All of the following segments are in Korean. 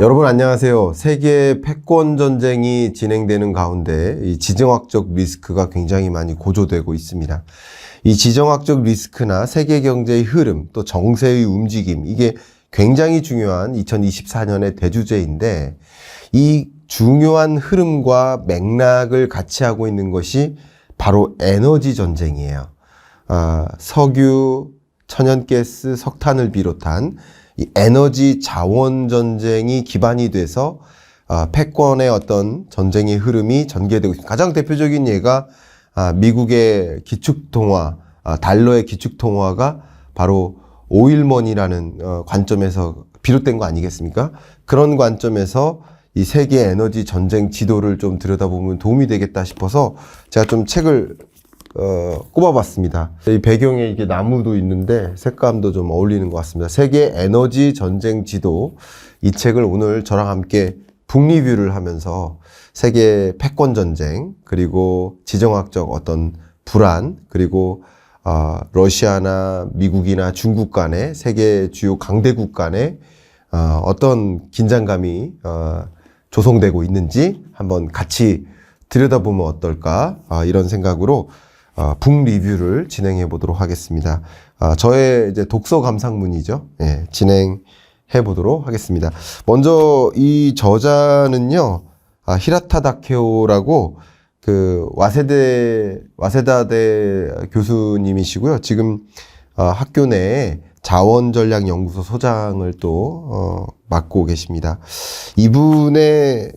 여러분 안녕하세요. 세계 패권 전쟁이 진행되는 가운데 이 지정학적 리스크가 굉장히 많이 고조되고 있습니다. 이 지정학적 리스크나 세계 경제의 흐름, 또 정세의 움직임, 이게 굉장히 중요한 2024년의 대주제인데, 이 중요한 흐름과 맥락을 같이 하고 있는 것이 바로 에너지 전쟁이에요. 석유, 천연가스, 석탄을 비롯한 이 에너지 자원 전쟁이 기반이 돼서 패권의 어떤 전쟁의 흐름이 전개되고 있습니다. 가장 대표적인 예가 미국의 기축통화, 달러의 기축통화가 바로 오일머니라는 관점에서 비롯된 거 아니겠습니까? 그런 관점에서 이 세계 에너지 전쟁 지도를 좀 들여다보면 도움이 되겠다 싶어서 제가 좀 책을 꼽아봤습니다. 이 배경에 이게 나무도 있는데 색감도 좀 어울리는 것 같습니다. 세계 에너지 전쟁 지도, 이 책을 오늘 저랑 함께 북리뷰를 하면서 세계 패권 전쟁, 그리고 지정학적 어떤 불안, 그리고 러시아나 미국이나 중국 간의, 세계 주요 강대국 간의 어떤 긴장감이 조성되고 있는지 한번 같이 들여다보면 어떨까, 이런 생각으로 북리뷰를 진행해 보도록 하겠습니다. 저의 이제 독서 감상문이죠. 예, 진행해 보도록 하겠습니다. 먼저 이 저자는요, 히라타 다케오라고 그 와세다대 교수님이시고요. 지금 학교 내에 자원전략연구소 소장을 또 맡고 계십니다. 이분의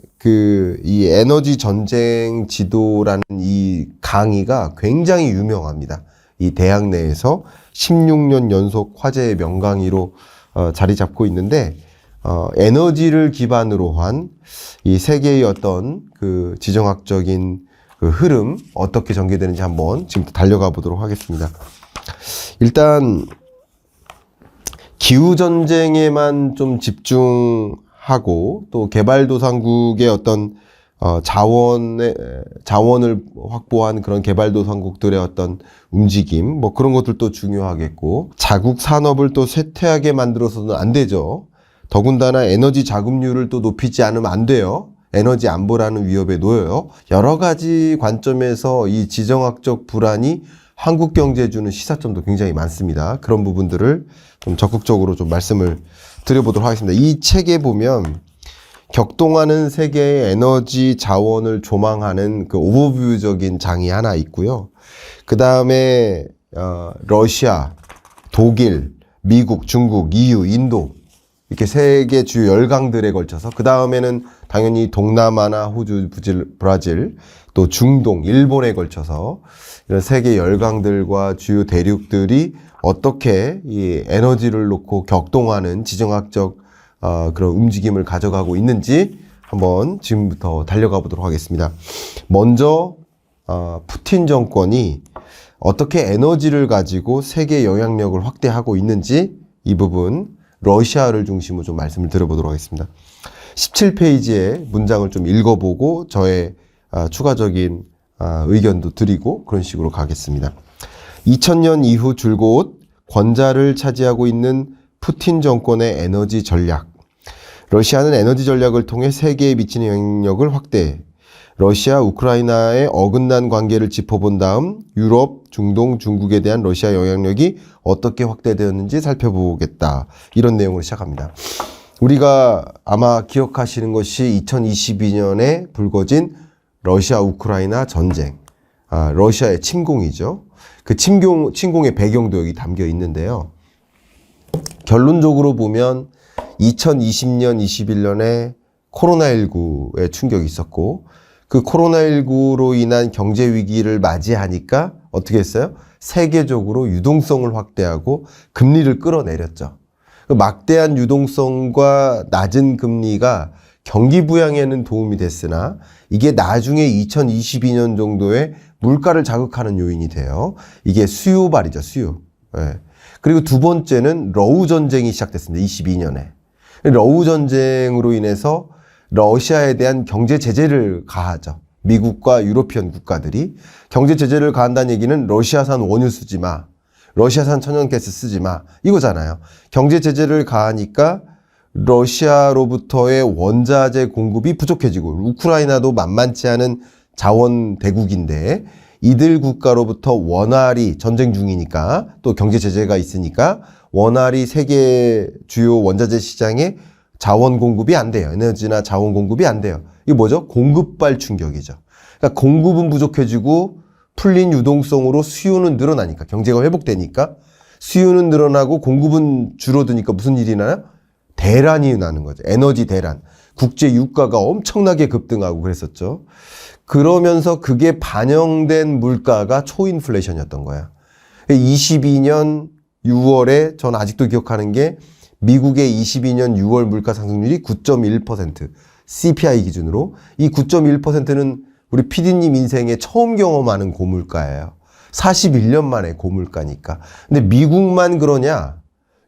이 에너지 전쟁 지도라는 이 강의가 굉장히 유명합니다. 이 대학 내에서 16년 연속 화제의 명강의로 자리 잡고 있는데, 에너지를 기반으로 한 이 세계의 어떤 그 지정학적인 그 흐름, 어떻게 전개되는지 한번 지금부터 달려가 보도록 하겠습니다. 일단 기후전쟁에만 좀 집중하고, 또 개발도상국의 어떤 자원을 확보한 그런 개발도상국들의 어떤 움직임, 뭐 그런 것들도 중요하겠고, 자국 산업을 또 쇠퇴하게 만들어서는 안 되죠. 더군다나 에너지 자급률을 또 높이지 않으면 안 돼요. 에너지 안보라는 위협에 놓여요. 여러 가지 관점에서 이 지정학적 불안이 한국 경제에 주는 시사점도 굉장히 많습니다. 그런 부분들을 좀 적극적으로 좀 말씀을 드려보도록 하겠습니다. 이 책에 보면 격동하는 세계의 에너지 자원을 조망하는 그 오버뷰적인 장이 하나 있고요. 그 다음에 러시아, 독일, 미국, 중국, EU, 인도, 이렇게 세계 주요 열강들에 걸쳐서, 그 다음에는 당연히 동남아나 호주, 브라질, 또 중동, 일본에 걸쳐서 이런 세계 열강들과 주요 대륙들이 어떻게 이 에너지를 놓고 격동하는 지정학적 그런 움직임을 가져가고 있는지 한번 지금부터 달려가 보도록 하겠습니다. 먼저 푸틴 정권이 어떻게 에너지를 가지고 세계 영향력을 확대하고 있는지, 이 부분 러시아를 중심으로 좀 말씀을 드려보도록 하겠습니다. 17페이지의 문장을 좀 읽어보고 저의 추가적인 의견도 드리고 그런 식으로 가겠습니다. 2000년 이후 줄곧 권좌를 차지하고 있는 푸틴 정권의 에너지 전략. 러시아는 에너지 전략을 통해 세계에 미치는 영향력을 확대해 러시아, 우크라이나의 어긋난 관계를 짚어본 다음 유럽, 중동, 중국에 대한 러시아 영향력이 어떻게 확대되었는지 살펴보겠다. 이런 내용으로 시작합니다. 우리가 아마 기억하시는 것이 2022년에 불거진 러시아, 우크라이나 전쟁. 러시아의 침공이죠. 그 침공의 배경도 여기 담겨 있는데요. 결론적으로 보면 2020년, 21년에 코로나19의 충격이 있었고, 그 코로나19로 인한 경제 위기를 맞이하니까 어떻게 했어요? 세계적으로 유동성을 확대하고 금리를 끌어내렸죠. 그 막대한 유동성과 낮은 금리가 경기 부양에는 도움이 됐으나 이게 나중에 2022년 정도에 물가를 자극하는 요인이 돼요. 이게 수요발이죠, 수요. 네. 그리고 두 번째는 러우 전쟁이 시작됐습니다. 22년에. 러우 전쟁으로 인해서 러시아에 대한 경제 제재를 가하죠. 미국과 유로피언 국가들이 경제 제재를 가한다는 얘기는 러시아산 원유 쓰지 마, 러시아산 천연가스 쓰지 마, 이거잖아요. 경제 제재를 가하니까 러시아로부터의 원자재 공급이 부족해지고 우크라이나도 만만치 않은 자원 대국인데 이들 국가로부터 원활히 전쟁 중이니까 또 경제 제재가 있으니까 원활히 세계 주요 원자재 시장에 자원 공급이 안 돼요. 에너지나 자원 공급이 안 돼요. 이게 뭐죠? 공급발 충격이죠. 그러니까 공급은 부족해지고 풀린 유동성으로 수요는 늘어나니까 경제가 회복되니까 수요는 늘어나고 공급은 줄어드니까 무슨 일이 나요? 대란이 나는 거죠. 에너지 대란. 국제 유가가 엄청나게 급등하고 그랬었죠. 그러면서 그게 반영된 물가가 초인플레이션이었던 거야. 22년 6월에 전 아직도 기억하는 게 미국의 22년 6월 물가 상승률이 9.1% CPI 기준으로 이 9.1%는 우리 PD님 인생에 처음 경험하는 고물가예요. 41년 만에 고물가니까. 근데 미국만 그러냐?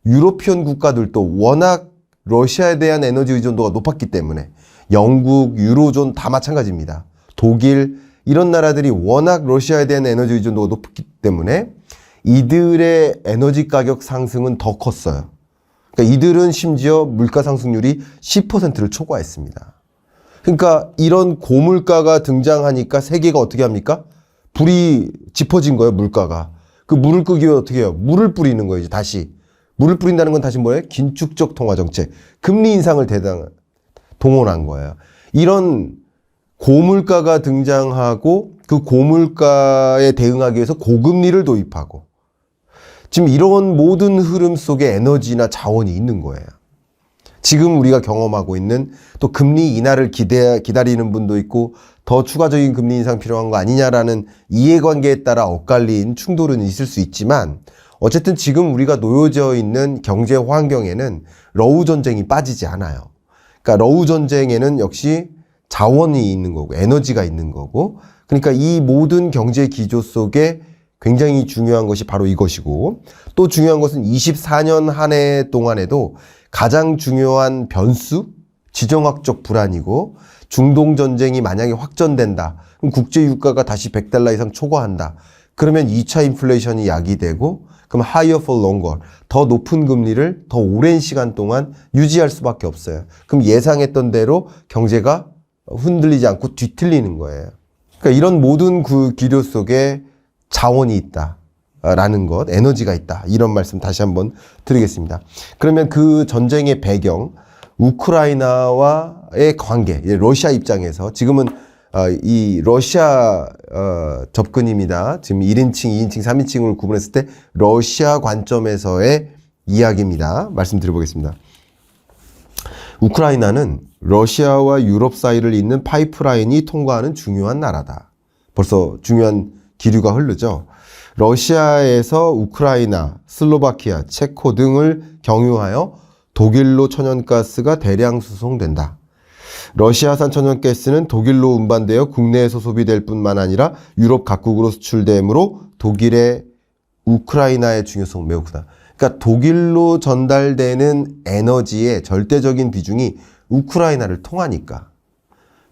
유로피언 국가들도 워낙 러시아에 대한 에너지 의존도가 높았기 때문에 영국, 유로존 다 마찬가지입니다. 독일 이런 나라들이 워낙 러시아에 대한 에너지 의존도가 높기 때문에 이들의 에너지 가격 상승은 더 컸어요. 그러니까 이들은 심지어 물가 상승률이 10%를 초과했습니다. 그러니까 이런 고물가가 등장하니까 세계가 어떻게 합니까? 불이 짚어진 거예요, 물가가. 그 물을 끄기 위해 어떻게 해요? 물을 뿌리는 거예요, 이제 다시. 물을 뿌린다는 건 다시 뭐예요? 긴축적 통화 정책. 금리 인상을 동원한 거예요. 이런 고물가가 등장하고 그 고물가에 대응하기 위해서 고금리를 도입하고 지금 이런 모든 흐름 속에 에너지나 자원이 있는 거예요. 지금 우리가 경험하고 있는 또 금리 인하를 기다리는 분도 있고 더 추가적인 금리 인상 필요한 거 아니냐라는 이해관계에 따라 엇갈린 충돌은 있을 수 있지만 어쨌든 지금 우리가 놓여져 있는 경제 환경에는 러우 전쟁이 빠지지 않아요. 그러니까 러우 전쟁에는 역시 자원이 있는 거고 에너지가 있는 거고 그러니까 이 모든 경제 기조 속에 굉장히 중요한 것이 바로 이것이고 또 중요한 것은 24년 한 해 동안에도 가장 중요한 변수, 지정학적 불안이고 중동 전쟁이 만약에 확전된다. 그럼 국제 유가가 다시 $100 이상 초과한다. 그러면 2차 인플레이션이 야기되고 그럼 higher for longer, 더 높은 금리를 더 오랜 시간 동안 유지할 수밖에 없어요. 그럼 예상했던 대로 경제가 흔들리지 않고 뒤틀리는 거예요. 그러니까 이런 모든 그 기류 속에 자원이 있다라는 것, 에너지가 있다. 이런 말씀 다시 한번 드리겠습니다. 그러면 그 전쟁의 배경, 우크라이나와의 관계, 러시아 입장에서 지금은 이 러시아 접근입니다. 지금 1인칭, 2인칭, 3인칭을 구분했을 때 러시아 관점에서의 이야기입니다. 말씀드려보겠습니다. 우크라이나는 러시아와 유럽 사이를 잇는 파이프라인이 통과하는 중요한 나라다. 벌써 중요한 기류가 흐르죠. 러시아에서 우크라이나, 슬로바키아, 체코 등을 경유하여 독일로 천연가스가 대량 수송된다. 러시아산 천연가스는 독일로 운반되어 국내에서 소비될 뿐만 아니라 유럽 각국으로 수출되므로 독일의 우크라이나의 중요성은 매우 크다. 그러니까 독일로 전달되는 에너지의 절대적인 비중이 우크라이나를 통하니까.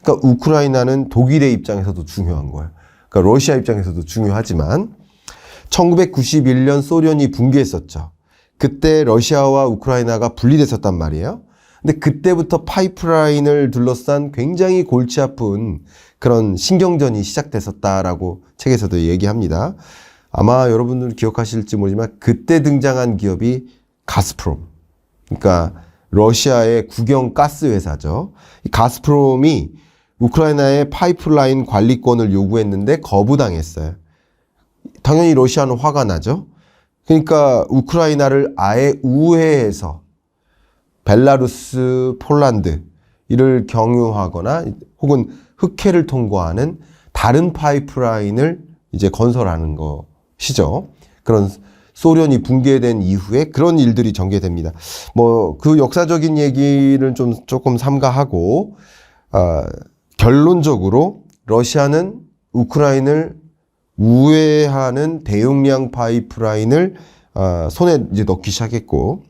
그러니까 우크라이나는 독일의 입장에서도 중요한 거예요. 그러니까 러시아 입장에서도 중요하지만 1991년 소련이 붕괴했었죠. 그때 러시아와 우크라이나가 분리됐었단 말이에요. 근데 그때부터 파이프라인을 둘러싼 굉장히 골치 아픈 그런 신경전이 시작됐었다라고 책에서도 얘기합니다. 아마 여러분들 기억하실지 모르지만 그때 등장한 기업이 가스프롬. 그러니까 러시아의 국영 가스 회사죠. 이 가스프롬이 우크라이나의 파이프라인 관리권을 요구했는데 거부당했어요. 당연히 러시아는 화가 나죠. 그러니까 우크라이나를 아예 우회해서 벨라루스, 폴란드 이를 경유하거나 혹은 흑해를 통과하는 다른 파이프라인을 이제 건설하는 것이죠. 그런 소련이 붕괴된 이후에 그런 일들이 전개됩니다. 뭐 그 역사적인 얘기를 조금 삼가하고 결론적으로 러시아는 우크라이나를 우회하는 대용량 파이프라인을 손에 이제 넣기 시작했고,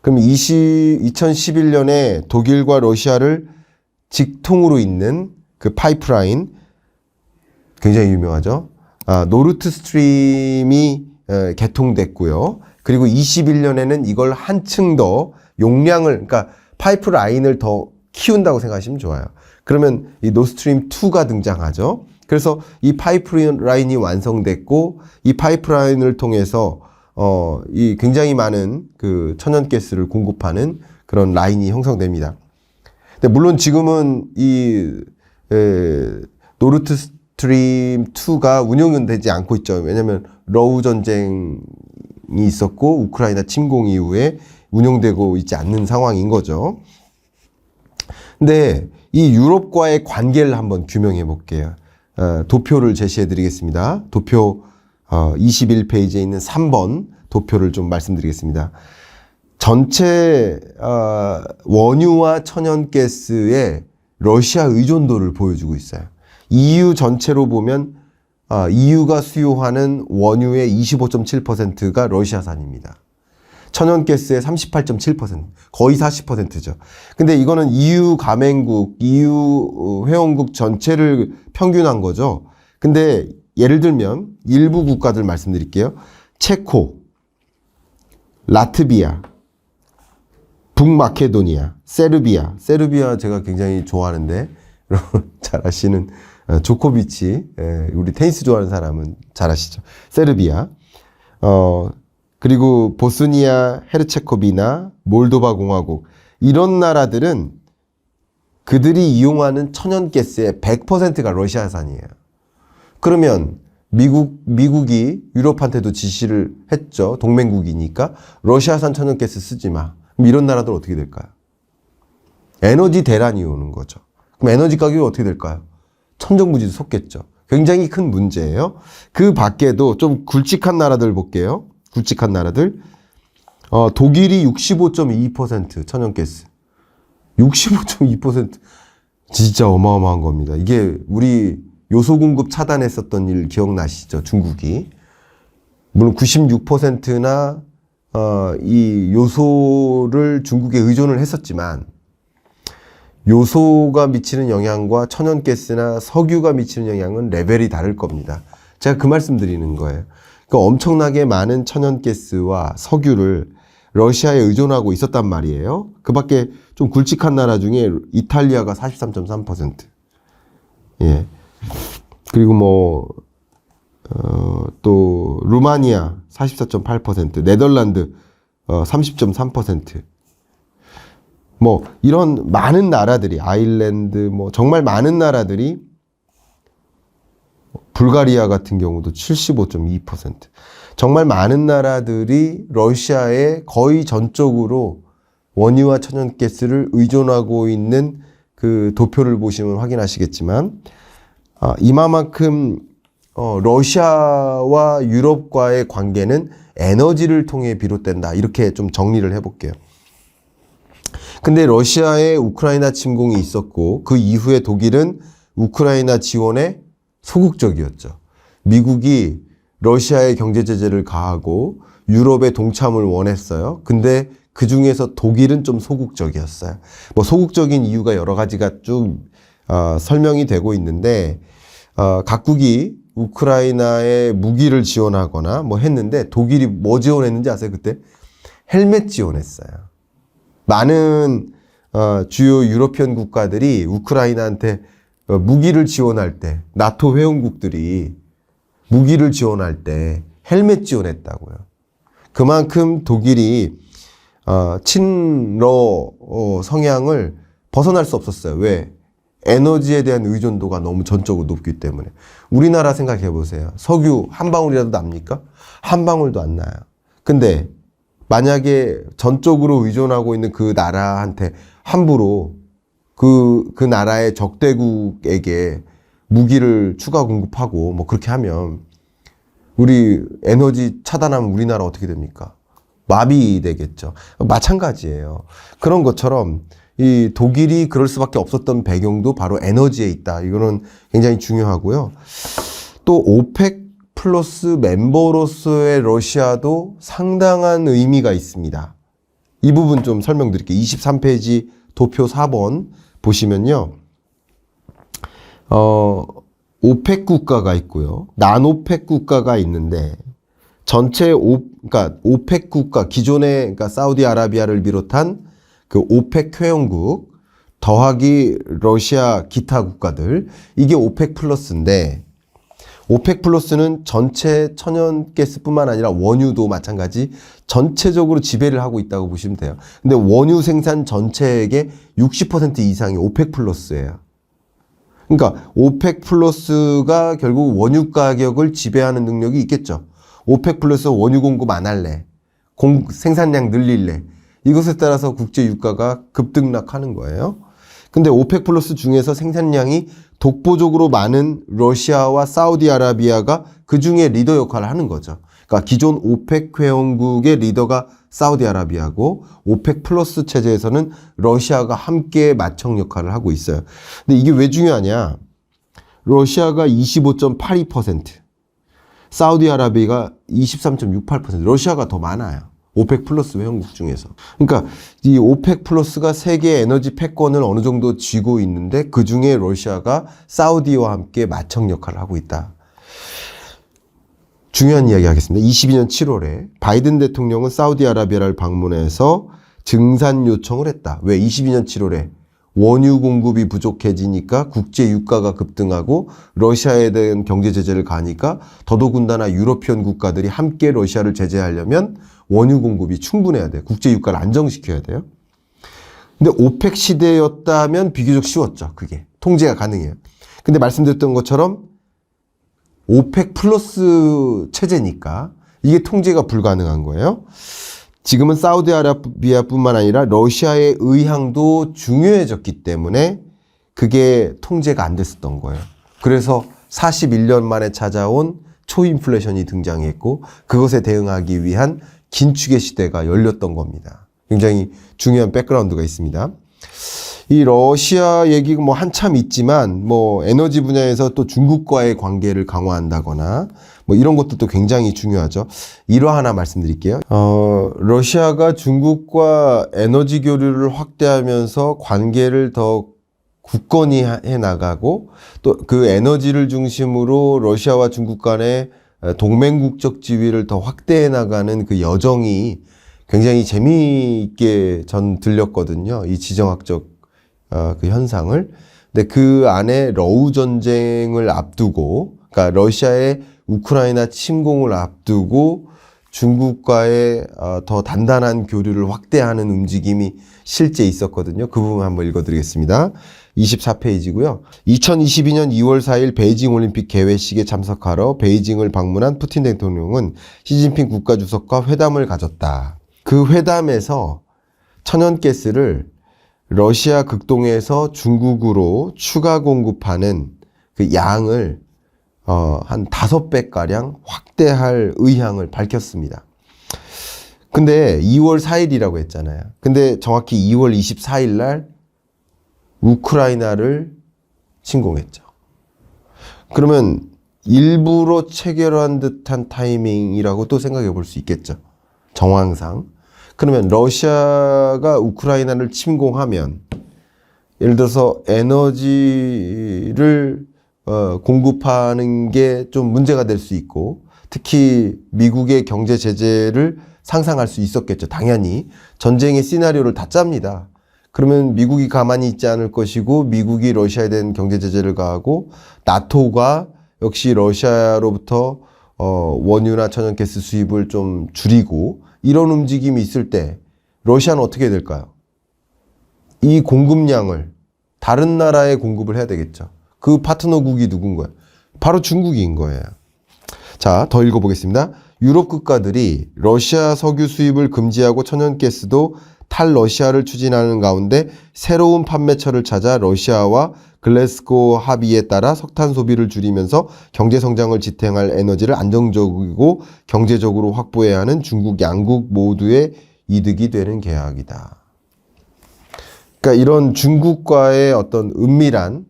그럼 2011년에 독일과 러시아를 직통으로 잇는 그 파이프라인 굉장히 유명하죠. 노르트 스트림이 개통됐고요. 그리고 21년에는 이걸 한층 더 용량을, 그러니까 파이프라인을 더 키운다고 생각하시면 좋아요. 그러면 이 노스트림 2가 등장하죠. 그래서 이 파이프라인이 완성됐고 이 파이프라인을 통해서 이 굉장히 많은 그 천연가스를 공급하는 그런 라인이 형성됩니다. 근데 물론 지금은 이 노르트 스트림 2가 운영은 되지 않고 있죠. 왜냐하면 러우 전쟁이 있었고 우크라이나 침공 이후에 운영되고 있지 않는 상황인 거죠. 근데 이 유럽과의 관계를 한번 규명해 볼게요. 도표를 제시해 드리겠습니다. 도표 21페이지에 있는 3번 도표를 좀 말씀드리겠습니다. 전체 원유와 천연가스의 러시아 의존도를 보여주고 있어요. EU 전체로 보면 EU가 수요하는 원유의 25.7%가 러시아산입니다. 천연가스의 38.7%, 거의 40%죠. 근데 이거는 EU 가맹국, EU 회원국 전체를 평균한 거죠. 근데 예를 들면 일부 국가들 말씀드릴게요. 체코, 라트비아, 북마케도니아, 세르비아 제가 굉장히 좋아하는데 여러분 잘 아시는 조코비치, 우리 테니스 좋아하는 사람은 잘 아시죠. 세르비아, 그리고 보스니아, 헤르체코비나, 몰도바 공화국 이런 나라들은 그들이 이용하는 천연가스의 100%가 러시아산이에요. 그러면 미국이 유럽한테도 지시를 했죠. 동맹국이니까 러시아산 천연가스 쓰지 마. 그럼 이런 나라들 어떻게 될까요? 에너지 대란이 오는 거죠. 그럼 에너지 가격이 어떻게 될까요? 천정부지도 솟겠죠. 굉장히 큰 문제예요. 그 밖에도 좀 굵직한 나라들 볼게요. 굵직한 나라들. 독일이 65.2% 천연가스. 65.2% 진짜 어마어마한 겁니다. 이게 우리 요소 공급 차단했었던 일 기억나시죠? 중국이. 물론 96%나 이 요소를 중국에 의존을 했었지만 요소가 미치는 영향과 천연가스나 석유가 미치는 영향은 레벨이 다를 겁니다. 제가 그 말씀 드리는 거예요. 그러니까 엄청나게 많은 천연가스와 석유를 러시아에 의존하고 있었단 말이에요. 그 밖에 좀 굵직한 나라 중에 이탈리아가 43.3%. 예. 그리고 또 루마니아 44.8%, 네덜란드 30.3%. 이런 많은 나라들이 아일랜드 정말 많은 나라들이 불가리아 같은 경우도 75.2%. 정말 많은 나라들이 러시아에 거의 전적으로 원유와 천연가스를 의존하고 있는 그 도표를 보시면 확인하시겠지만 이마만큼 러시아와 유럽과의 관계는 에너지를 통해 비롯된다. 이렇게 좀 정리를 해볼게요. 근데 러시아에 우크라이나 침공이 있었고 그 이후에 독일은 우크라이나 지원에 소극적이었죠. 미국이 러시아의 경제 제재를 가하고 유럽의 동참을 원했어요. 근데 그 중에서 독일은 좀 소극적이었어요. 소극적인 이유가 여러 가지가 쭉 설명이 되고 있는데 각국이 우크라이나에 무기를 지원하거나 했는데 독일이 뭐 지원했는지 아세요? 그때 헬멧 지원했어요. 많은 주요 유러피언 국가들이 우크라이나한테 무기를 지원할 때 나토 회원국들이 무기를 지원할 때 헬멧 지원했다고요. 그만큼 독일이 친러 성향을 벗어날 수 없었어요. 왜? 에너지에 대한 의존도가 너무 전적으로 높기 때문에. 우리나라 생각해 보세요. 석유 한 방울이라도 납니까? 한 방울도 안 나요. 근데 만약에 전적으로 의존하고 있는 그 나라한테 함부로 그 나라의 적대국에게 무기를 추가 공급하고 그렇게 하면 우리 에너지 차단하면 우리나라 어떻게 됩니까? 마비되겠죠. 마찬가지예요. 그런 것처럼 이 독일이 그럴 수밖에 없었던 배경도 바로 에너지에 있다. 이거는 굉장히 중요하고요. 또 오펙 플러스 멤버로서의 러시아도 상당한 의미가 있습니다. 이 부분 좀 설명드릴게요. 23페이지 도표 4번 보시면요. 오펙 국가가 있고요. 난오펙 국가가 있는데 전체 그러니까 오펙 국가 기존의 그러니까 사우디아라비아를 비롯한 그 오펙 회원국 더하기 러시아 기타 국가들, 이게 오펙 플러스인데, 오펙 플러스는 전체 천연가스뿐만 아니라 원유도 마찬가지 전체적으로 지배를 하고 있다고 보시면 돼요. 근데 원유 생산 전체액의 60% 이상이 오펙 플러스예요. 그러니까 오펙 플러스가 결국 원유 가격을 지배하는 능력이 있겠죠. 오펙 플러스 원유 공급 안 할래, 생산량 늘릴래, 이것에 따라서 국제 유가가 급등락하는 거예요. 근데 오펙 플러스 중에서 생산량이 독보적으로 많은 러시아와 사우디아라비아가 그 중에 리더 역할을 하는 거죠. 그러니까 기존 오펙 회원국의 리더가 사우디아라비아고, 오펙 플러스 체제에서는 러시아가 함께 마청 역할을 하고 있어요. 근데 이게 왜 중요하냐? 러시아가 25.82%, 사우디아라비아가 23.68%, 러시아가 더 많아요. 오펙 플러스 회원국 중에서. 그러니까 이 오펙 플러스가 세계 에너지 패권을 어느 정도 쥐고 있는데, 그 중에 러시아가 사우디와 함께 마청 역할을 하고 있다. 중요한 이야기 하겠습니다. 22년 7월에 바이든 대통령은 사우디아라비아를 방문해서 증산 요청을 했다. 왜? 22년 7월에 원유 공급이 부족해지니까 국제 유가가 급등하고 러시아에 대한 경제 제재를 가니까 더더군다나 유러피언 국가들이 함께 러시아를 제재하려면 원유 공급이 충분해야 돼요. 국제 유가를 안정시켜야 돼요. 근데 오펙 시대였다면 비교적 쉬웠죠. 그게 통제가 가능해요. 근데 말씀드렸던 것처럼 오펙 플러스 체제니까 이게 통제가 불가능한 거예요. 지금은 사우디아라비아뿐만 아니라 러시아의 의향도 중요해졌기 때문에 그게 통제가 안 됐었던 거예요. 그래서 41년 만에 찾아온 초인플레이션이 등장했고, 그것에 대응하기 위한 긴축의 시대가 열렸던 겁니다. 굉장히 중요한 백그라운드가 있습니다. 이 러시아 얘기가 뭐 한참 있지만, 뭐 에너지 분야에서 또 중국과의 관계를 강화한다거나 뭐 이런 것도 굉장히 중요하죠. 일화 하나 말씀드릴게요. 러시아가 중국과 에너지 교류를 확대하면서 관계를 더 굳건히 해 나가고, 또 그 에너지를 중심으로 러시아와 중국 간의 동맹국적 지위를 더 확대해 나가는 그 여정이 굉장히 재미있게 전 들렸거든요. 이 지정학적 그 현상을. 근데 그 안에 러우 전쟁을 앞두고, 그러니까 러시아의 우크라이나 침공을 앞두고 중국과의 더 단단한 교류를 확대하는 움직임이 실제 있었거든요. 그 부분 한번 읽어드리겠습니다. 24페이지고요. 2022년 2월 4일 베이징 올림픽 개회식에 참석하러 베이징을 방문한 푸틴 대통령은 시진핑 국가주석과 회담을 가졌다. 그 회담에서 천연가스를 러시아 극동에서 중국으로 추가 공급하는 그 양을 한 5배가량 확대할 의향을 밝혔습니다. 근데 2월 4일이라고 했잖아요. 근데 정확히 2월 24일 날 우크라이나를 침공했죠. 그러면 일부러 체결한 듯한 타이밍이라고 또 생각해 볼 수 있겠죠. 정황상. 그러면 러시아가 우크라이나를 침공하면 예를 들어서 에너지를 공급하는 게 좀 문제가 될 수 있고, 특히 미국의 경제 제재를 상상할 수 있었겠죠. 당연히 전쟁의 시나리오를 다 짭니다. 그러면 미국이 가만히 있지 않을 것이고, 미국이 러시아에 대한 경제 제재를 가하고, 나토가 역시 러시아로부터 원유나 천연가스 수입을 좀 줄이고, 이런 움직임이 있을 때 러시아는 어떻게 될까요? 이 공급량을 다른 나라에 공급을 해야 되겠죠. 그 파트너국이 누군가요? 바로 중국인 거예요. 자, 더 읽어보겠습니다. 유럽 국가들이 러시아 석유 수입을 금지하고 천연가스도 탈러시아를 추진하는 가운데 새로운 판매처를 찾아 러시아와 글래스고 합의에 따라 석탄 소비를 줄이면서 경제 성장을 지탱할 에너지를 안정적이고 경제적으로 확보해야 하는 중국 양국 모두의 이득이 되는 계약이다. 그러니까 이런 중국과의 어떤 은밀한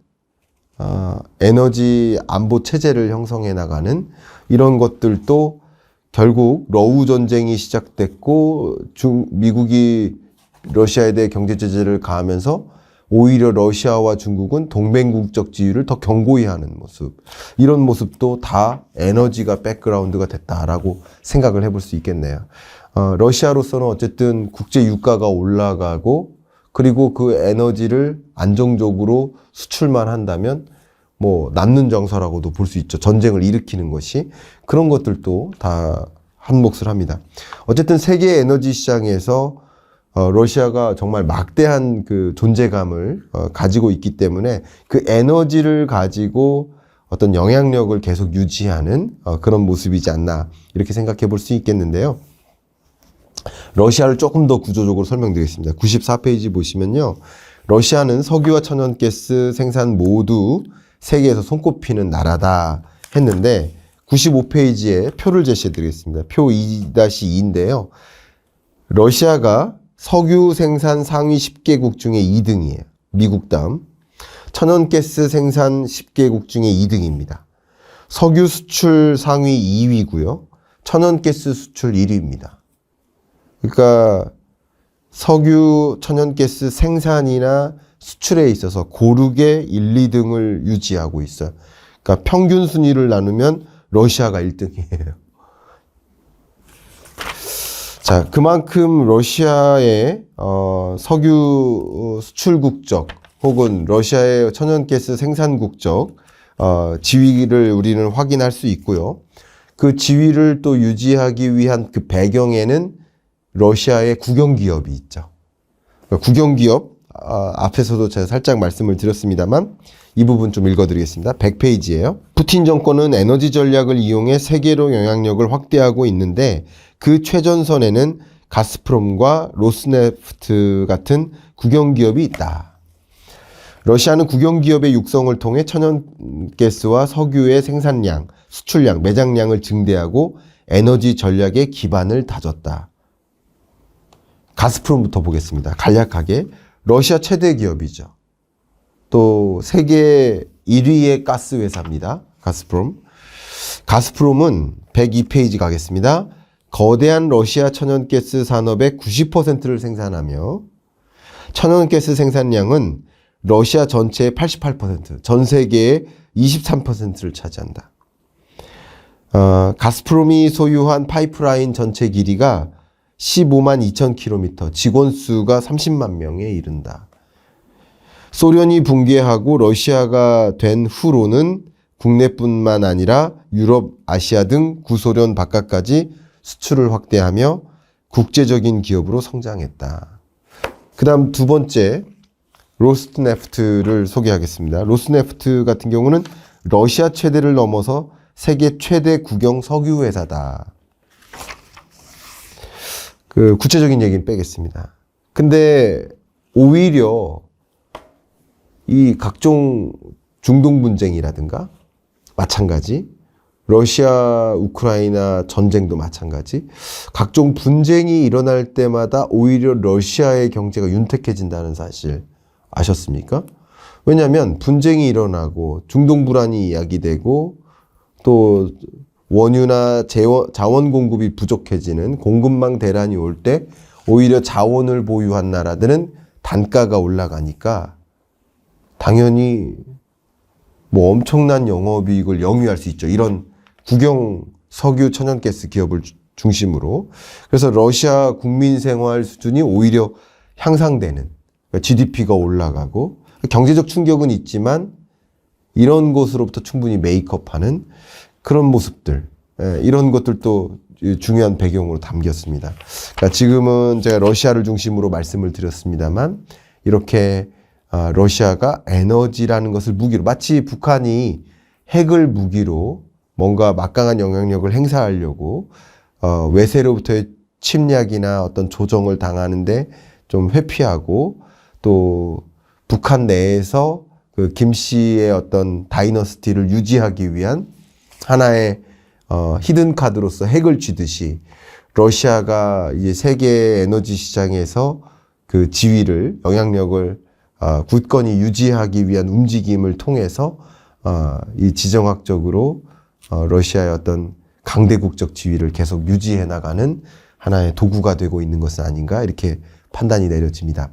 에너지 안보 체제를 형성해 나가는 이런 것들도 결국 러우 전쟁이 시작됐고 미국이 러시아에 대해 경제 제재를 가하면서 오히려 러시아와 중국은 동맹국적 지위를 더 견고히 하는 모습, 이런 모습도 다 에너지가 백그라운드가 됐다라고 생각을 해볼 수 있겠네요. 러시아로서는 어쨌든 국제 유가가 올라가고 그리고 그 에너지를 안정적으로 수출만 한다면 뭐 남는 정서라고도 볼 수 있죠. 전쟁을 일으키는 것이. 그런 것들도 다 한 몫을 합니다. 어쨌든 세계 에너지 시장에서 러시아가 정말 막대한 그 존재감을 가지고 있기 때문에 그 에너지를 가지고 어떤 영향력을 계속 유지하는 그런 모습이지 않나 이렇게 생각해 볼 수 있겠는데요. 러시아를 조금 더 구조적으로 설명드리겠습니다. 94페이지 보시면요. 러시아는 석유와 천연가스 생산 모두 세계에서 손꼽히는 나라다 했는데 95페이지에 표를 제시해 드리겠습니다. 표 2-2인데요. 러시아가 석유 생산 상위 10개국 중에 2등이에요. 미국 다음. 천연가스 생산 10개국 중에 2등입니다. 석유 수출 상위 2위고요. 천연가스 수출 1위입니다. 그러니까 석유, 천연가스 생산이나 수출에 있어서 고르게 1, 2등을 유지하고 있어요. 그러니까 평균 순위를 나누면 러시아가 1등이에요. 자, 그만큼 러시아의 석유 수출 국적 혹은 러시아의 천연가스 생산 국적 지위를 우리는 확인할 수 있고요. 그 지위를 또 유지하기 위한 그 배경에는 러시아의 국영기업이 있죠. 국영기업 앞에서도 제가 살짝 말씀을 드렸습니다만 이 부분 좀 읽어드리겠습니다. 100페이지예요. 푸틴 정권은 에너지 전략을 이용해 세계로 영향력을 확대하고 있는데 그 최전선에는 가스프롬과 로스네프트 같은 국영기업이 있다. 러시아는 국영기업의 육성을 통해 천연가스와 석유의 생산량, 수출량, 매장량을 증대하고 에너지 전략의 기반을 다졌다. 가스프롬부터 보겠습니다. 간략하게 러시아 최대 기업이죠. 또 세계 1위의 가스 회사입니다. 가스프롬. 가스프롬은 102페이지 가겠습니다. 거대한 러시아 천연가스 산업의 90%를 생산하며 천연가스 생산량은 러시아 전체의 88%, 전 세계의 23%를 차지한다. 가스프롬이 소유한 파이프라인 전체 길이가 15만 2천 킬로미터, 직원 수가 30만 명에 이른다. 소련이 붕괴하고 러시아가 된 후로는 국내뿐만 아니라 유럽, 아시아 등 구소련 바깥까지 수출을 확대하며 국제적인 기업으로 성장했다. 그 다음 두 번째 로스네프트를 소개하겠습니다. 로스네프트 같은 경우는 러시아 최대를 넘어서 세계 최대 국영 석유 회사다. 그 구체적인 얘기는 빼겠습니다. 근데 오히려 이 각종 중동 분쟁이라든가 마찬가지, 러시아 우크라이나 전쟁도 마찬가지, 각종 분쟁이 일어날 때마다 오히려 러시아의 경제가 윤택해진다는 사실 아셨습니까? 왜냐하면 분쟁이 일어나고 중동 불안이 이야기되고 또 원유나 자원 공급이 부족해지는 공급망 대란이 올 때 오히려 자원을 보유한 나라들은 단가가 올라가니까 당연히 뭐 엄청난 영업이익을 영위할 수 있죠. 이런 국영 석유 천연가스 기업을 중심으로. 그래서 러시아 국민 생활 수준이 오히려 향상되는, 그러니까 GDP가 올라가고 경제적 충격은 있지만 이런 것으로부터 충분히 메이크업하는 그런 모습들, 이런 것들도 중요한 배경으로 담겼습니다. 그러니까 지금은 제가 러시아를 중심으로 말씀을 드렸습니다만 이렇게 러시아가 에너지라는 것을 무기로, 마치 북한이 핵을 무기로 뭔가 막강한 영향력을 행사하려고 외세로부터의 침략이나 어떤 조정을 당하는데 좀 회피하고 또 북한 내에서 그 김 씨의 어떤 다이너스티를 유지하기 위한 하나의 히든 카드로서 핵을 쥐듯이 러시아가 이제 세계 에너지 시장에서 그 지위를, 영향력을 굳건히 유지하기 위한 움직임을 통해서 이 지정학적으로 러시아의 어떤 강대국적 지위를 계속 유지해 나가는 하나의 도구가 되고 있는 것은 아닌가, 이렇게 판단이 내려집니다.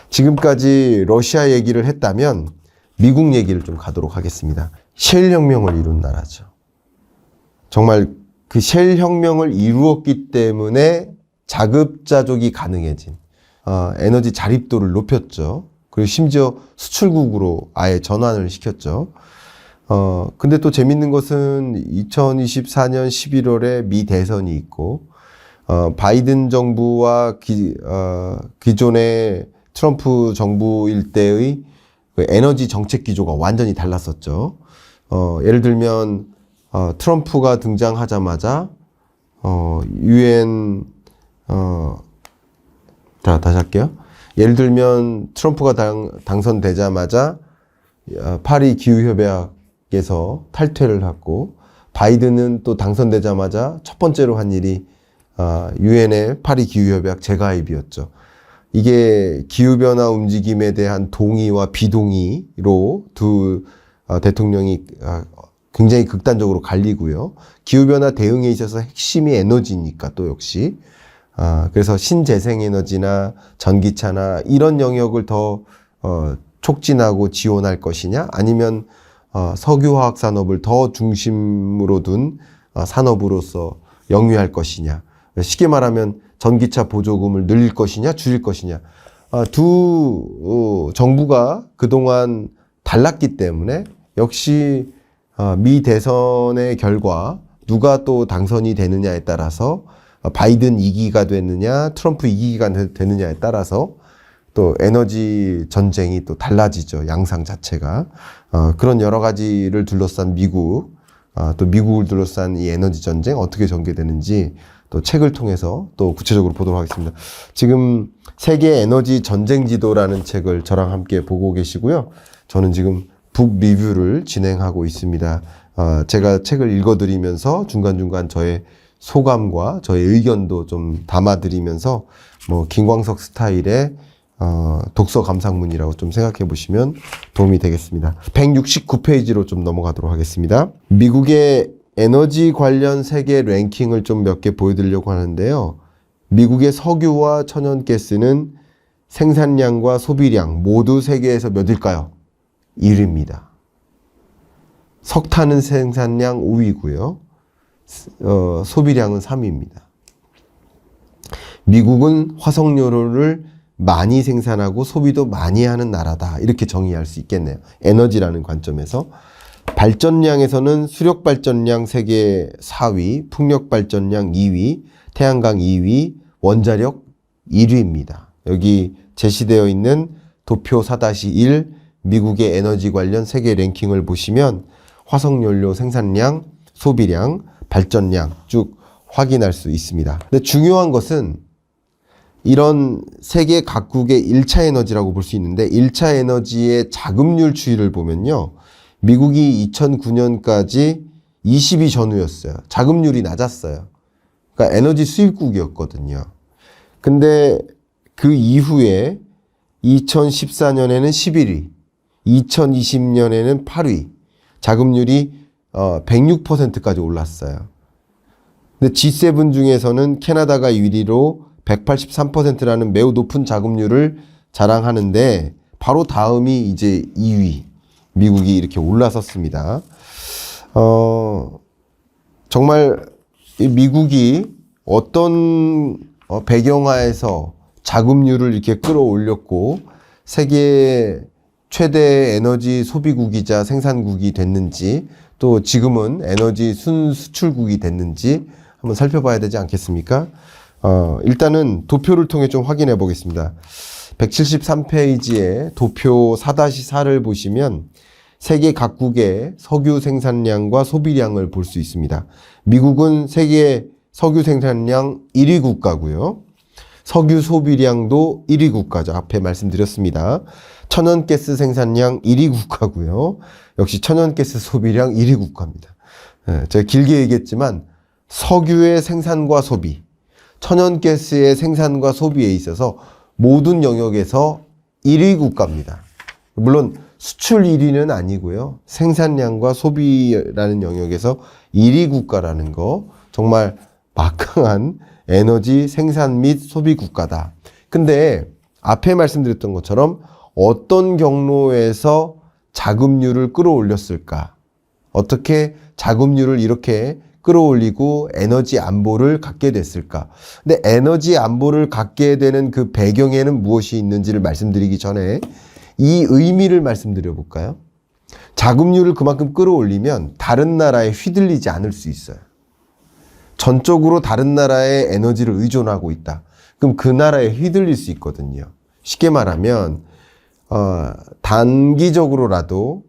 지금까지 러시아 얘기를 했다면 미국 얘기를 좀 가도록 하겠습니다. 셰일 혁명을 이룬 나라죠. 정말 그 셰일 혁명을 이루었기 때문에 자급자족이 가능해진, 에너지 자립도를 높였죠. 그리고 심지어 수출국으로 아예 전환을 시켰죠. 근데 또 재밌는 것은 2024년 11월에 미 대선이 있고, 바이든 정부와 기존의 트럼프 정부일 때의 그 에너지 정책 기조가 완전히 달랐었죠. 예를 들면, 트럼프가 등장하자마자, 유엔, 다시 할게요. 예를 들면, 트럼프가 당선되자마자, 파리 기후협약에서 탈퇴를 하고, 바이든은 또 당선되자마자 첫 번째로 한 일이, 유엔의 파리 기후협약 재가입이었죠. 이게 기후변화 움직임에 대한 동의와 비동의로 두 대통령이 굉장히 극단적으로 갈리고요. 기후변화 대응에 있어서 핵심이 에너지니까 또 역시. 그래서 신재생에너지나 전기차나 이런 영역을 더 촉진하고 지원할 것이냐, 아니면 석유화학 산업을 더 중심으로 둔 산업으로서 영위할 것이냐. 쉽게 말하면 전기차 보조금을 늘릴 것이냐, 줄일 것이냐. 두 정부가 그동안 달랐기 때문에 역시 미 대선의 결과 누가 또 당선이 되느냐에 따라서 바이든 2기가 되느냐, 트럼프 2기가 되느냐에 따라서 또 에너지 전쟁이 또 달라지죠. 양상 자체가. 그런 여러 가지를 둘러싼 미국, 또 미국을 둘러싼 이 에너지 전쟁 어떻게 전개되는지 또 책을 통해서 또 구체적으로 보도록 하겠습니다. 지금 세계 에너지 전쟁 지도라는 책을 저랑 함께 보고 계시고요. 저는 지금 북 리뷰를 진행하고 있습니다. 제가 책을 읽어드리면서 중간중간 저의 소감과 저의 의견도 좀 담아드리면서 뭐 김광석 스타일의 독서 감상문이라고 좀 생각해 보시면 도움이 되겠습니다. 169페이지로 좀 넘어가도록 하겠습니다. 미국의 에너지 관련 세계 랭킹을 좀 몇 개 보여드리려고 하는데요. 미국의 석유와 천연가스는 생산량과 소비량 모두 세계에서 몇일까요? 1위입니다. 석탄은 생산량 5위고요. 소비량은 3위입니다. 미국은 화석연료를 많이 생산하고 소비도 많이 하는 나라다. 이렇게 정의할 수 있겠네요. 에너지라는 관점에서. 발전량에서는 수력 발전량 세계 4위, 풍력 발전량 2위, 태양광 2위, 원자력 1위입니다. 여기 제시되어 있는 도표 4-1 미국의 에너지 관련 세계 랭킹을 보시면 화석연료 생산량, 소비량, 발전량 쭉 확인할 수 있습니다. 근데 중요한 것은 이런 세계 각국의 1차 에너지라고 볼 수 있는데 1차 에너지의 자급률 추이를 보면요. 미국이 2009년까지 20위 전후였어요. 자급률이 낮았어요. 그러니까 에너지 수입국이었거든요. 근데 그 이후에 2014년에는 11위, 2020년에는 8위, 자급률이 106%까지 올랐어요. 근데 G7 중에서는 캐나다가 1위로 183%라는 매우 높은 자급률을 자랑하는데 바로 다음이 이제 2위, 미국이 이렇게 올라섰습니다. 정말 미국이 어떤 배경하에서 자급률을 이렇게 끌어올렸고 세계 최대 에너지 소비국이자 생산국이 됐는지 또 지금은 에너지 순수출국이 됐는지 한번 살펴봐야 되지 않겠습니까? 일단은 도표를 통해 좀 확인해 보겠습니다. 173페이지에 도표 4-4를 보시면 세계 각국의 석유 생산량과 소비량을 볼 수 있습니다. 미국은 세계 석유 생산량 1위 국가고요. 석유 소비량도 1위 국가죠. 앞에 말씀드렸습니다. 천연가스 생산량 1위 국가고요. 역시 천연가스 소비량 1위 국가입니다. 제가 길게 얘기했지만 석유의 생산과 소비, 천연가스의 생산과 소비에 있어서 모든 영역에서 1위 국가입니다. 물론 수출 1위는 아니고요. 생산량과 소비라는 영역에서 1위 국가라는 거 정말 막강한 에너지 생산 및 소비 국가다. 근데 앞에 말씀드렸던 것처럼 어떤 경로에서 자급률을 끌어올렸을까? 어떻게 자급률을 이렇게 끌어올리고 에너지 안보를 갖게 됐을까? 근데 에너지 안보를 갖게 되는 그 배경에는 무엇이 있는지를 말씀드리기 전에 이 의미를 말씀드려 볼까요? 자금률을 그만큼 끌어올리면 다른 나라에 휘둘리지 않을 수 있어요. 전적으로 다른 나라의 에너지를 의존하고 있다. 그럼 그 나라에 휘둘릴 수 있거든요. 쉽게 말하면 단기적으로라도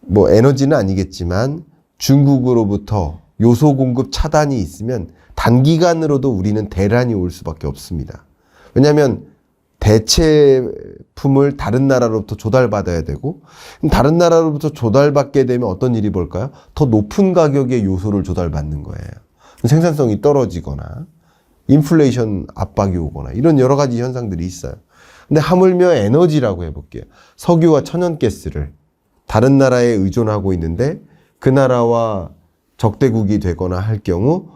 뭐 에너지는 아니겠지만 중국으로부터 요소 공급 차단이 있으면 단기간으로도 우리는 대란이 올 수밖에 없습니다. 왜냐하면 대체품을 다른 나라로부터 조달받아야 되고 다른 나라로부터 조달받게 되면 어떤 일이 벌까요? 더 높은 가격의 요소를 조달받는 거예요. 생산성이 떨어지거나 인플레이션 압박이 오거나 이런 여러 가지 현상들이 있어요. 근데 하물며 에너지라고 해볼게요. 석유와 천연가스를 다른 나라에 의존하고 있는데 그 나라와 적대국이 되거나 할 경우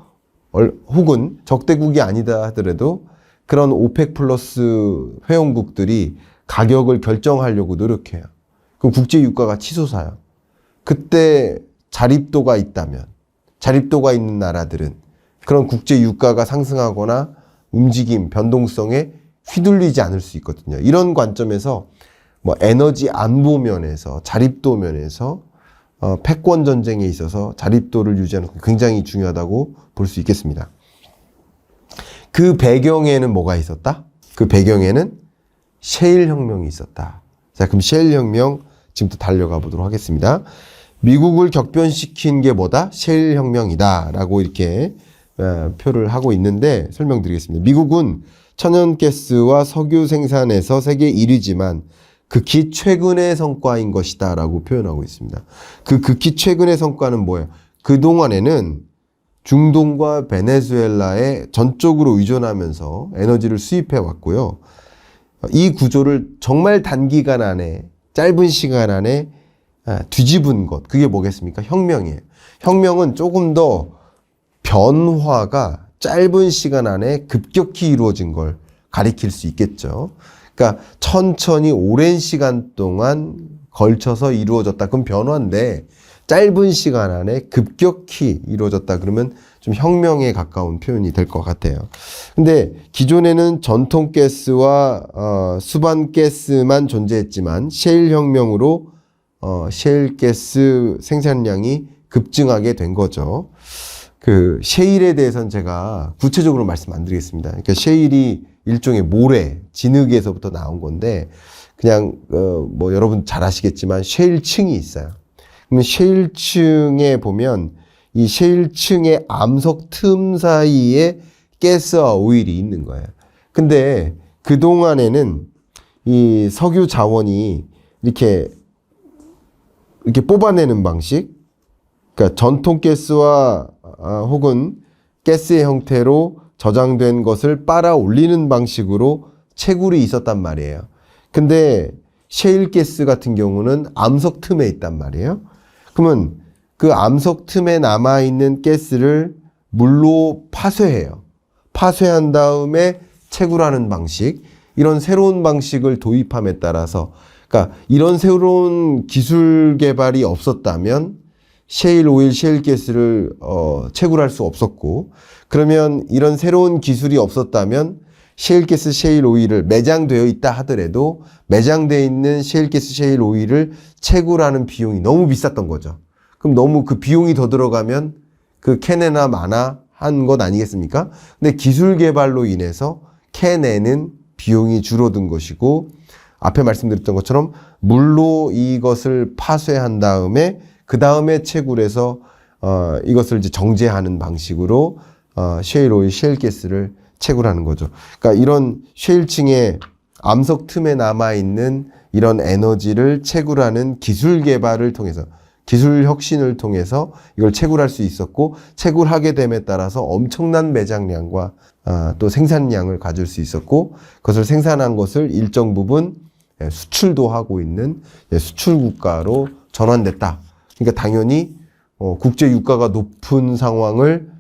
혹은 적대국이 아니다 하더라도 그런 오펙 플러스 회원국들이 가격을 결정하려고 노력해요. 그럼 국제유가가 치솟아요. 그때 자립도가 있다면 자립도가 있는 나라들은 그런 국제유가가 상승하거나 움직임, 변동성에 휘둘리지 않을 수 있거든요. 이런 관점에서 뭐 에너지 안보 면에서 자립도 면에서 패권 전쟁에 있어서 자립도를 유지하는 게 굉장히 중요하다고 볼 수 있겠습니다. 그 배경에는 뭐가 있었다? 그 배경에는 셰일 혁명이 있었다. 자, 그럼 셰일 혁명 지금부터 달려가 보도록 하겠습니다. 미국을 격변시킨 게 뭐다? 셰일 혁명이다 라고 이렇게 표를 하고 있는데 설명드리겠습니다. 미국은 천연가스와 석유 생산에서 세계 1위지만 극히 최근의 성과인 것이다 라고 표현하고 있습니다. 그 극히 최근의 성과는 뭐예요? 그동안에는 중동과 베네수엘라에 전적으로 의존하면서 에너지를 수입해 왔고요. 이 구조를 정말 단기간 안에 짧은 시간 안에 뒤집은 것, 그게 뭐겠습니까? 혁명이에요. 혁명은 조금 더 변화가 짧은 시간 안에 급격히 이루어진 걸 가리킬 수 있겠죠. 그러니까 천천히 오랜 시간 동안 걸쳐서 이루어졌다. 그럼 변화인데 짧은 시간 안에 급격히 이루어졌다. 그러면 좀 혁명에 가까운 표현이 될 것 같아요. 근데 기존에는 전통 가스와 수반 가스만 존재했지만 셰일 혁명으로 셰일 가스 생산량이 급증하게 된 거죠. 그 셰일에 대해서는 제가 구체적으로 말씀 안 드리겠습니다. 그러니까 셰일이 일종의 모래, 진흙에서부터 나온 건데 그냥 뭐 여러분 잘 아시겠지만 셰일층이 있어요. 그러면 셰일층에 보면 이 셰일층의 암석 틈 사이에 가스와 오일이 있는 거예요. 근데 그동안에는 이 석유 자원이 이렇게 뽑아내는 방식, 그러니까 전통 가스와 혹은 가스의 형태로 저장된 것을 빨아 올리는 방식으로 채굴이 있었단 말이에요. 근데 셰일 가스 같은 경우는 암석 틈에 있단 말이에요. 그러면 그 암석 틈에 남아있는 가스를 물로 파쇄해요. 파쇄한 다음에 채굴하는 방식, 이런 새로운 방식을 도입함에 따라서, 그러니까 이런 새로운 기술 개발이 없었다면 셰일 오일, 셰일 가스를 채굴할 수 없었고, 그러면 이런 새로운 기술이 없었다면 셰일 가스, 셰일 오일을 매장되어 있다 하더라도 매장되어 있는 셰일 가스, 셰일 오일을 채굴하는 비용이 너무 비쌌던 거죠. 그럼 너무 그 비용이 더 들어가면 그 캐내나 마나 한 것 아니겠습니까? 근데 기술 개발로 인해서 캐내는 비용이 줄어든 것이고, 앞에 말씀드렸던 것처럼 물로 이것을 파쇄한 다음에 그 다음에 채굴해서 이것을 이제 정제하는 방식으로 셰일 오일, 셰일 가스를 채굴하는 거죠. 그러니까 이런 셰일층의 암석 틈에 남아있는 이런 에너지를 채굴하는 기술 개발을 통해서, 기술 혁신을 통해서 이걸 채굴할 수 있었고, 채굴하게 됨에 따라서 엄청난 매장량과 또 생산량을 가질 수 있었고, 그것을 생산한 것을 일정 부분 수출도 하고 있는 수출 국가로 전환됐다. 그러니까 당연히 국제 유가가 높은 상황을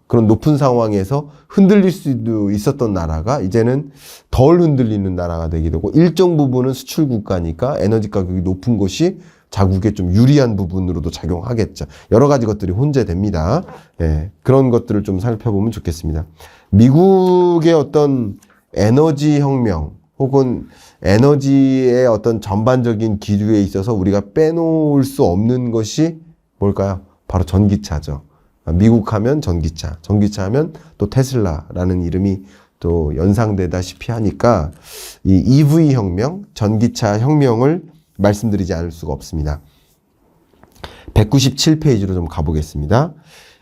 그런 높은 상황에서 흔들릴 수도 있었던 나라가 이제는 덜 흔들리는 나라가 되게 되고, 일정 부분은 수출 국가니까 에너지 가격이 높은 곳이 자국에 좀 유리한 부분으로도 작용하겠죠. 여러 가지 것들이 혼재됩니다. 예, 그런 것들을 좀 살펴보면 좋겠습니다. 미국의 어떤 에너지 혁명 혹은 에너지의 어떤 전반적인 기류에 있어서 우리가 빼놓을 수 없는 것이 뭘까요? 바로 전기차죠. 미국 하면 전기차, 전기차 하면 또 테슬라라는 이름이 또 연상되다시피 하니까 이 EV 혁명, 전기차 혁명을 말씀드리지 않을 수가 없습니다. 197페이지로 좀 가보겠습니다.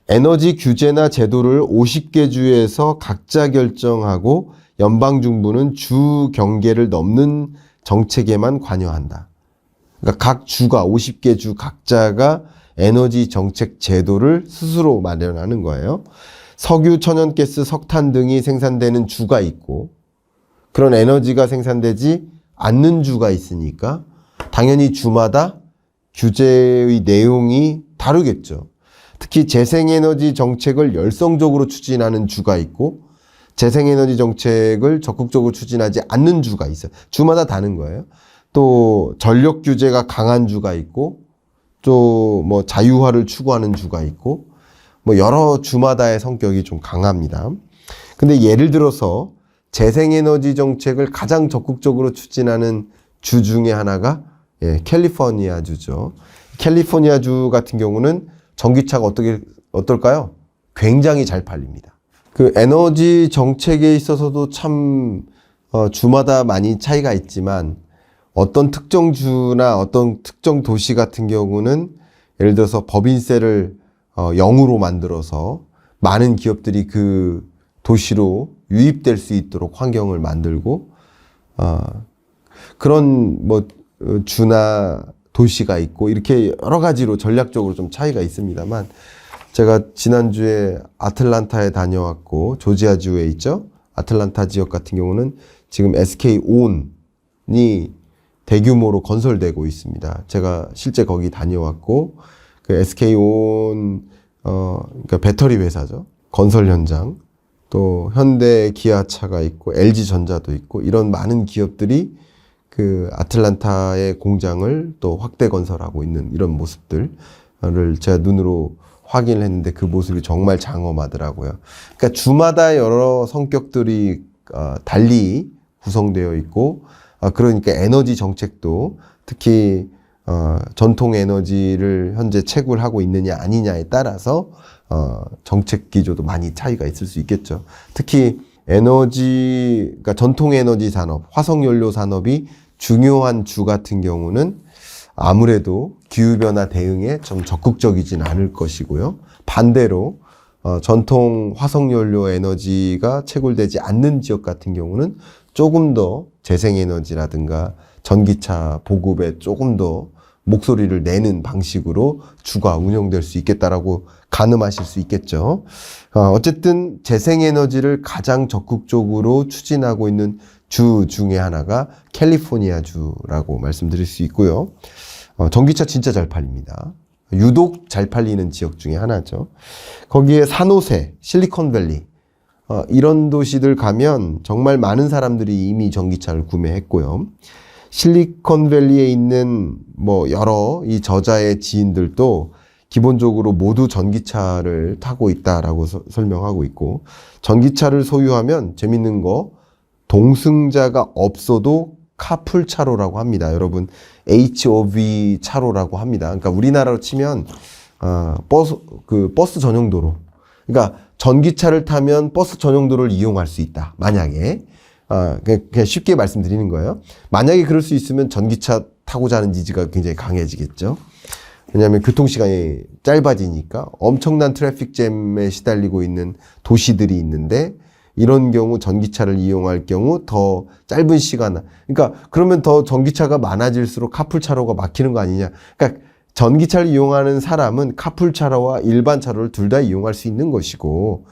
에너지 규제나 제도를 50개 주에서 각자 결정하고 연방정부는 주 경계를 넘는 정책에만 관여한다. 그러니까 각 주가 50개 주 각자가 에너지 정책 제도를 스스로 마련하는 거예요. 석유, 천연가스, 석탄 등이 생산되는 주가 있고 그런 에너지가 생산되지 않는 주가 있으니까 당연히 주마다 규제의 내용이 다르겠죠. 특히 재생에너지 정책을 열성적으로 추진하는 주가 있고 재생에너지 정책을 적극적으로 추진하지 않는 주가 있어요. 주마다 다른 거예요. 또 전력 규제가 강한 주가 있고 또 뭐 자유화를 추구하는 주가 있고 뭐 여러 주마다의 성격이 좀 강합니다. 근데 예를 들어서 재생에너지 정책을 가장 적극적으로 추진하는 주 중에 하나가 캘리포니아 주죠. 캘리포니아 주 같은 경우는 전기차가 어떨까요? 굉장히 잘 팔립니다. 그 에너지 정책에 있어서도 참 주마다 많이 차이가 있지만 어떤 특정 주나 어떤 특정 도시 같은 경우는 예를 들어서 법인세를 0으로 만들어서 많은 기업들이 그 도시로 유입될 수 있도록 환경을 만들고 그런 뭐 주나 도시가 있고 이렇게 여러 가지로 전략적으로 좀 차이가 있습니다만 제가 지난주에 아틀란타에 다녀왔고 조지아주에 있죠. 아틀란타 지역 같은 경우는 지금 SK온이 대규모로 건설되고 있습니다. 제가 실제 거기 다녀왔고 그 SK온 그러니까 배터리 회사죠. 건설 현장 또 현대 기아차가 있고 LG전자도 있고 이런 많은 기업들이 그 아틀란타의 공장을 또 확대 건설하고 있는 이런 모습들을 제가 눈으로 확인을 했는데 그 모습이 정말 장엄하더라고요. 그러니까 주마다 여러 성격들이 달리 구성되어 있고 그러니까 에너지 정책도 특히 전통 에너지를 현재 채굴하고 있느냐 아니냐에 따라서 정책 기조도 많이 차이가 있을 수 있겠죠. 특히 그러니까 전통 에너지 산업, 화석연료 산업이 중요한 주 같은 경우는 아무래도 기후변화 대응에 좀 적극적이진 않을 것이고요. 반대로 전통 화석연료 에너지가 채굴되지 않는 지역 같은 경우는 조금 더 재생에너지라든가 전기차 보급에 조금 더 목소리를 내는 방식으로 주가 운영될 수 있겠다라고 가늠하실 수 있겠죠. 어쨌든 재생에너지를 가장 적극적으로 추진하고 있는 주 중에 하나가 캘리포니아 주라고 말씀드릴 수 있고요. 전기차 진짜 잘 팔립니다. 유독 잘 팔리는 지역 중에 하나죠. 거기에 산호세, 실리콘밸리 이런 도시들 가면 정말 많은 사람들이 이미 전기차를 구매했고요. 실리콘밸리에 있는 뭐 여러 이 저자의 지인들도 기본적으로 모두 전기차를 타고 있다라고 설명하고 있고 전기차를 소유하면 재밌는 거 동승자가 없어도 카풀 차로라고 합니다. 여러분 HOV 차로라고 합니다. 그러니까 우리나라로 치면 버스 전용도로. 그러니까 전기차를 타면 버스 전용도로를 이용할 수 있다. 만약에 그냥 쉽게 말씀드리는 거예요. 만약에 그럴 수 있으면 전기차 타고자 하는 니즈가 굉장히 강해지겠죠. 왜냐하면 교통시간이 짧아지니까 엄청난 트래픽잼에 시달리고 있는 도시들이 있는데 이런 경우 전기차를 이용할 경우 더 짧은 시간, 그러니까 그러면 더 전기차가 많아질수록 카풀 차로가 막히는 거 아니냐. 그러니까 전기차를 이용하는 사람은 카풀 차로와 일반 차로를 둘 다 이용할 수 있는 것이고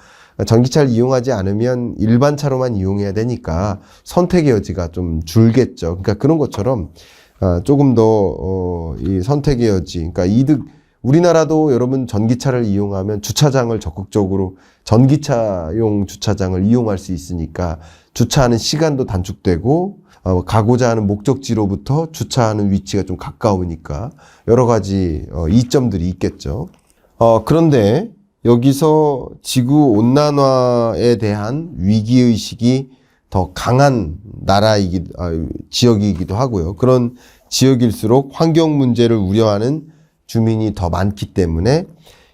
전기차를 이용하지 않으면 일반 차로만 이용해야 되니까 선택의 여지가 좀 줄겠죠. 그러니까 그런 것처럼 조금 더 이 선택의 여지, 그러니까 우리나라도 여러분 전기차를 이용하면 주차장을 적극적으로 전기차용 주차장을 이용할 수 있으니까 주차하는 시간도 단축되고 가고자 하는 목적지로부터 주차하는 위치가 좀 가까우니까 여러 가지 이점들이 있겠죠. 그런데 여기서 지구 온난화에 대한 위기의식이 더 강한 지역이기도 하고요. 그런 지역일수록 환경 문제를 우려하는 주민이 더 많기 때문에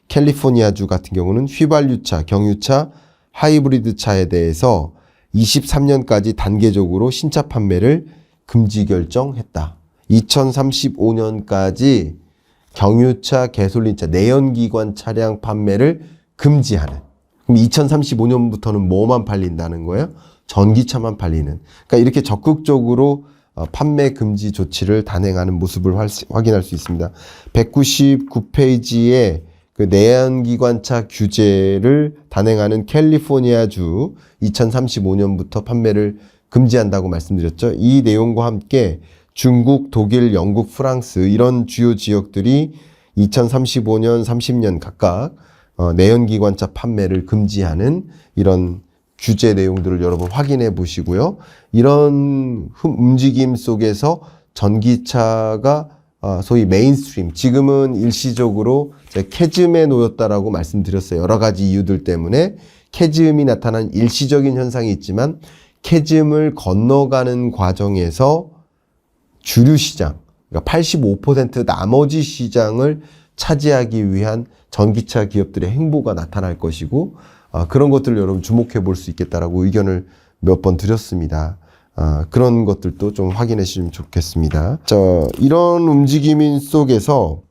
캘리포니아주 같은 경우는 휘발유차, 경유차, 하이브리드 차에 대해서 23년까지 단계적으로 신차 판매를 금지 결정했다. 2035년까지 경유차, 가솔린차, 내연기관 차량 판매를 금지하는. 그럼 2035년부터는 뭐만 팔린다는 거예요? 전기차만 팔리는. 그러니까 이렇게 적극적으로 판매 금지 조치를 단행하는 모습을 확인할 수 있습니다. 199페이지에 그 내연기관차 규제를 단행하는 캘리포니아주 2035년부터 판매를 금지한다고 말씀드렸죠. 이 내용과 함께 중국, 독일, 영국, 프랑스 이런 주요 지역들이 2035년, 30년 각각 내연기관차 판매를 금지하는 이런 규제 내용들을 여러분 확인해 보시고요. 이런 움직임 속에서 전기차가 소위 메인스트림, 지금은 일시적으로 캐즘에 놓였다라고 말씀드렸어요. 여러 가지 이유들 때문에 캐즘이 나타난 일시적인 현상이 있지만 캐즘을 건너가는 과정에서 주류 시장, 그러니까 85% 나머지 시장을 차지하기 위한 전기차 기업들의 행보가 나타날 것이고 그런 것들을 여러분 주목해 볼 수 있겠다라고 의견을 몇 번 드렸습니다. 그런 것들도 좀 확인해 주시면 좋겠습니다. 이런 움직임 속에서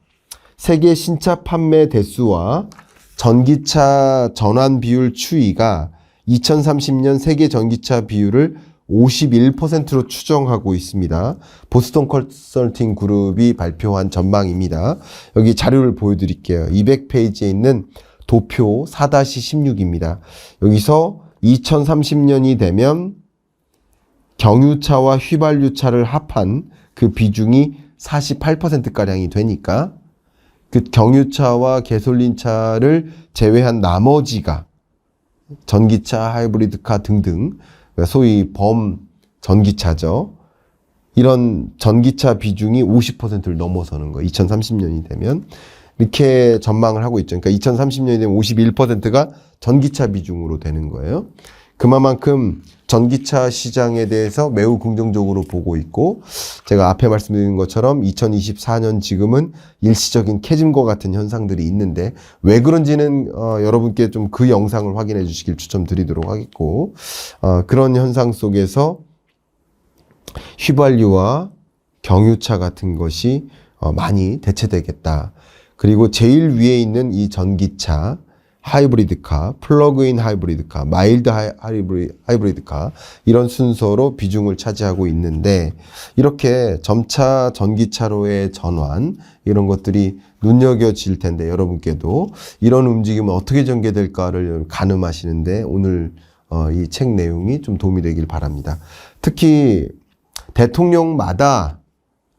세계 신차 판매 대수와 전기차 전환 비율 추이가 2030년 세계 전기차 비율을 51%로 추정하고 있습니다. 보스턴 컨설팅 그룹이 발표한 전망입니다. 여기 자료를 보여드릴게요. 200페이지에 있는 도표 4-16입니다. 여기서 2030년이 되면 경유차와 휘발유차를 합한 그 비중이 48%가량이 되니까 그 경유차와 가솔린차를 제외한 나머지가 전기차, 하이브리드카 등등 소위 전기차죠. 이런 전기차 비중이 50%를 넘어서는 거예요. 2030년이 되면. 이렇게 전망을 하고 있죠. 그러니까 2030년이 되면 51%가 전기차 비중으로 되는 거예요. 그만큼 전기차 시장에 대해서 매우 긍정적으로 보고 있고 제가 앞에 말씀드린 것처럼 2024년 지금은 일시적인 캐즘과 같은 현상들이 있는데 왜 그런지는 여러분께 좀 그 영상을 확인해 주시길 추천드리도록 하겠고 그런 현상 속에서 휘발유와 경유차 같은 것이 많이 대체되겠다. 그리고 제일 위에 있는 이 전기차, 하이브리드카, 플러그인 하이브리드카, 마일드 하이브리드카 이런 순서로 비중을 차지하고 있는데 이렇게 점차 전기차로의 전환 이런 것들이 눈여겨질 텐데 여러분께도 이런 움직임은 어떻게 전개될까를 가늠하시는데 오늘 이 책 내용이 좀 도움이 되길 바랍니다. 특히 대통령마다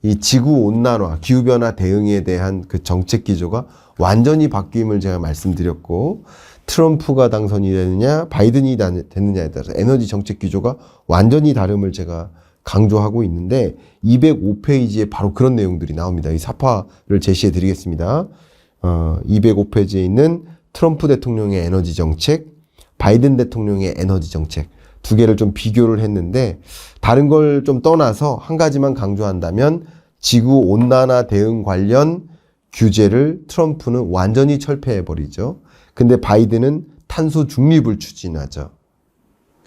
이 지구 온난화, 기후변화 대응에 대한 그 정책 기조가 완전히 바뀜을 제가 말씀드렸고 트럼프가 당선이 되느냐 바이든이 되느냐에 따라서 에너지 정책 기조가 완전히 다름을 제가 강조하고 있는데 205페이지에 바로 그런 내용들이 나옵니다. 이 사파를 제시해 드리겠습니다. 205페이지에 있는 트럼프 대통령의 에너지 정책, 바이든 대통령의 에너지 정책 두 개를 좀 비교를 했는데 다른 걸 좀 떠나서 한 가지만 강조한다면 지구 온난화 대응 관련 규제를 트럼프는 완전히 철폐해버리죠. 근데 바이든은 탄소 중립을 추진하죠.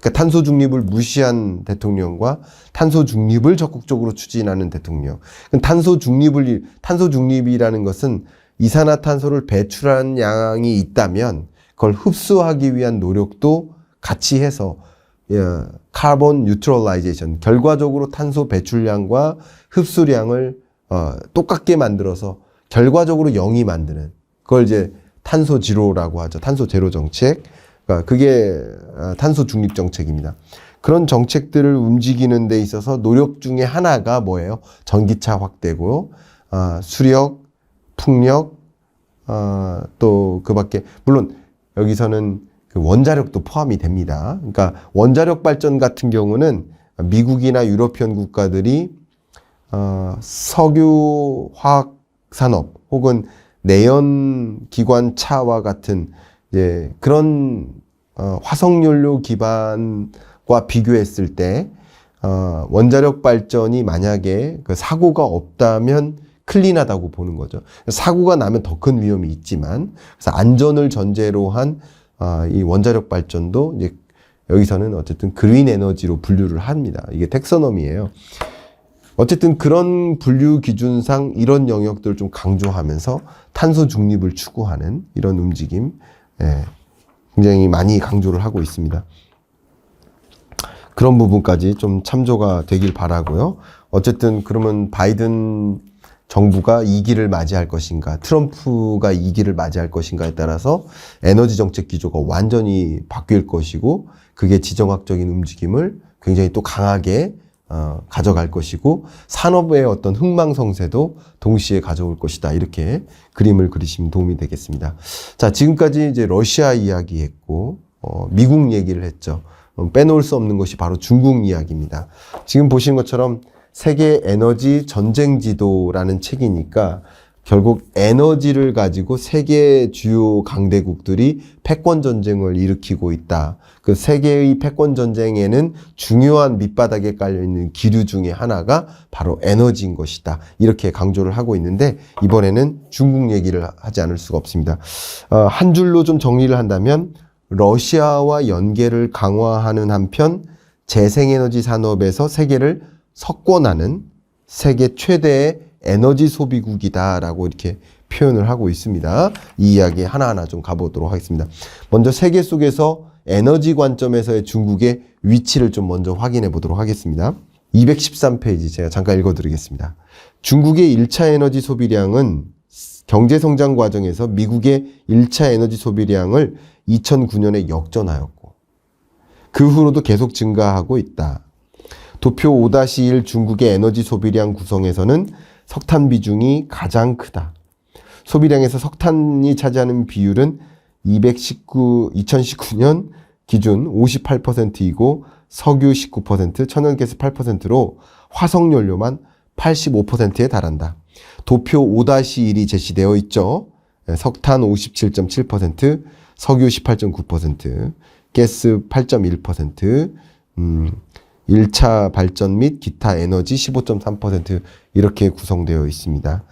그러니까 탄소 중립을 무시한 대통령과 탄소 중립을 적극적으로 추진하는 대통령. 탄소 중립이라는 것은 이산화탄소를 배출한 양이 있다면 그걸 흡수하기 위한 노력도 같이 해서 카본 뉴트럴라이제이션 결과적으로 탄소 배출량과 흡수량을 똑같게 만들어서 결과적으로 0이 만드는 그걸 이제 탄소 지로라고 하죠. 탄소 제로 정책. 그러니까 그게 탄소 중립 정책입니다. 그런 정책들을 움직이는 데 있어서 노력 중에 하나가 뭐예요? 전기차 확대고 수력, 풍력, 또 그 밖에 물론 여기서는 그 원자력도 포함이 됩니다. 그러니까 원자력 발전 같은 경우는 미국이나 유러피언 국가들이 석유 화학 산업 혹은 내연 기관차와 같은 이제 그런 화석연료 기반과 비교했을 때 원자력 발전이 만약에 그 사고가 없다면 클린하다고 보는 거죠. 사고가 나면 더 큰 위험이 있지만, 그래서 안전을 전제로 한 이 원자력 발전도 이제 여기서는 어쨌든 그린 에너지로 분류를 합니다. 이게 텍서넘이에요. 어쨌든 그런 분류 기준상 이런 영역들을 좀 강조하면서 탄소 중립을 추구하는 이런 움직임, 굉장히 많이 강조를 하고 있습니다. 그런 부분까지 좀 참조가 되길 바라고요. 어쨌든 그러면 바이든 정부가 2기를 맞이할 것인가, 트럼프가 2기를 맞이할 것인가에 따라서 에너지 정책 기조가 완전히 바뀔 것이고, 그게 지정학적인 움직임을 굉장히 또 강하게 가져갈 것이고, 산업의 어떤 흥망성쇠도 동시에 가져올 것이다. 이렇게 그림을 그리시면 도움이 되겠습니다. 자, 지금까지 이제 러시아 이야기했고, 미국 얘기를 했죠. 빼놓을 수 없는 것이 바로 중국 이야기입니다. 지금 보시는 것처럼 세계 에너지 전쟁 지도라는 책이니까 결국 에너지를 가지고 세계 주요 강대국들이 패권 전쟁을 일으키고 있다. 그 세계의 패권 전쟁에는 중요한 밑바닥에 깔려 있는 기류 중에 하나가 바로 에너지인 것이다. 이렇게 강조를 하고 있는데 이번에는 중국 얘기를 하지 않을 수가 없습니다. 한 줄로 좀 정리를 한다면 러시아와 연계를 강화하는 한편 재생에너지 산업에서 세계를 석권하는 세계 최대의 에너지 소비국이다라고 이렇게 표현을 하고 있습니다. 이 이야기 하나하나 좀 가보도록 하겠습니다. 먼저 세계 속에서 에너지 관점에서의 중국의 위치를 좀 먼저 확인해 보도록 하겠습니다. 213페이지 제가 잠깐 읽어드리겠습니다. 중국의 1차 에너지 소비량은 경제성장 과정에서 미국의 1차 에너지 소비량을 2009년에 역전하였고 그 후로도 계속 증가하고 있다. 도표 5-1 중국의 에너지 소비량 구성에서는 석탄 비중이 가장 크다. 소비량에서 석탄이 차지하는 비율은 2019년 기준 58%이고 석유 19%, 천연가스 8%로 화석연료만 85%에 달한다. 도표 5-1이 제시되어 있죠. 석탄 57.7%, 석유 18.9%, 가스 8.1%, 1차 발전 및 기타 에너지 15.3% 이렇게 구성되어 있습니다.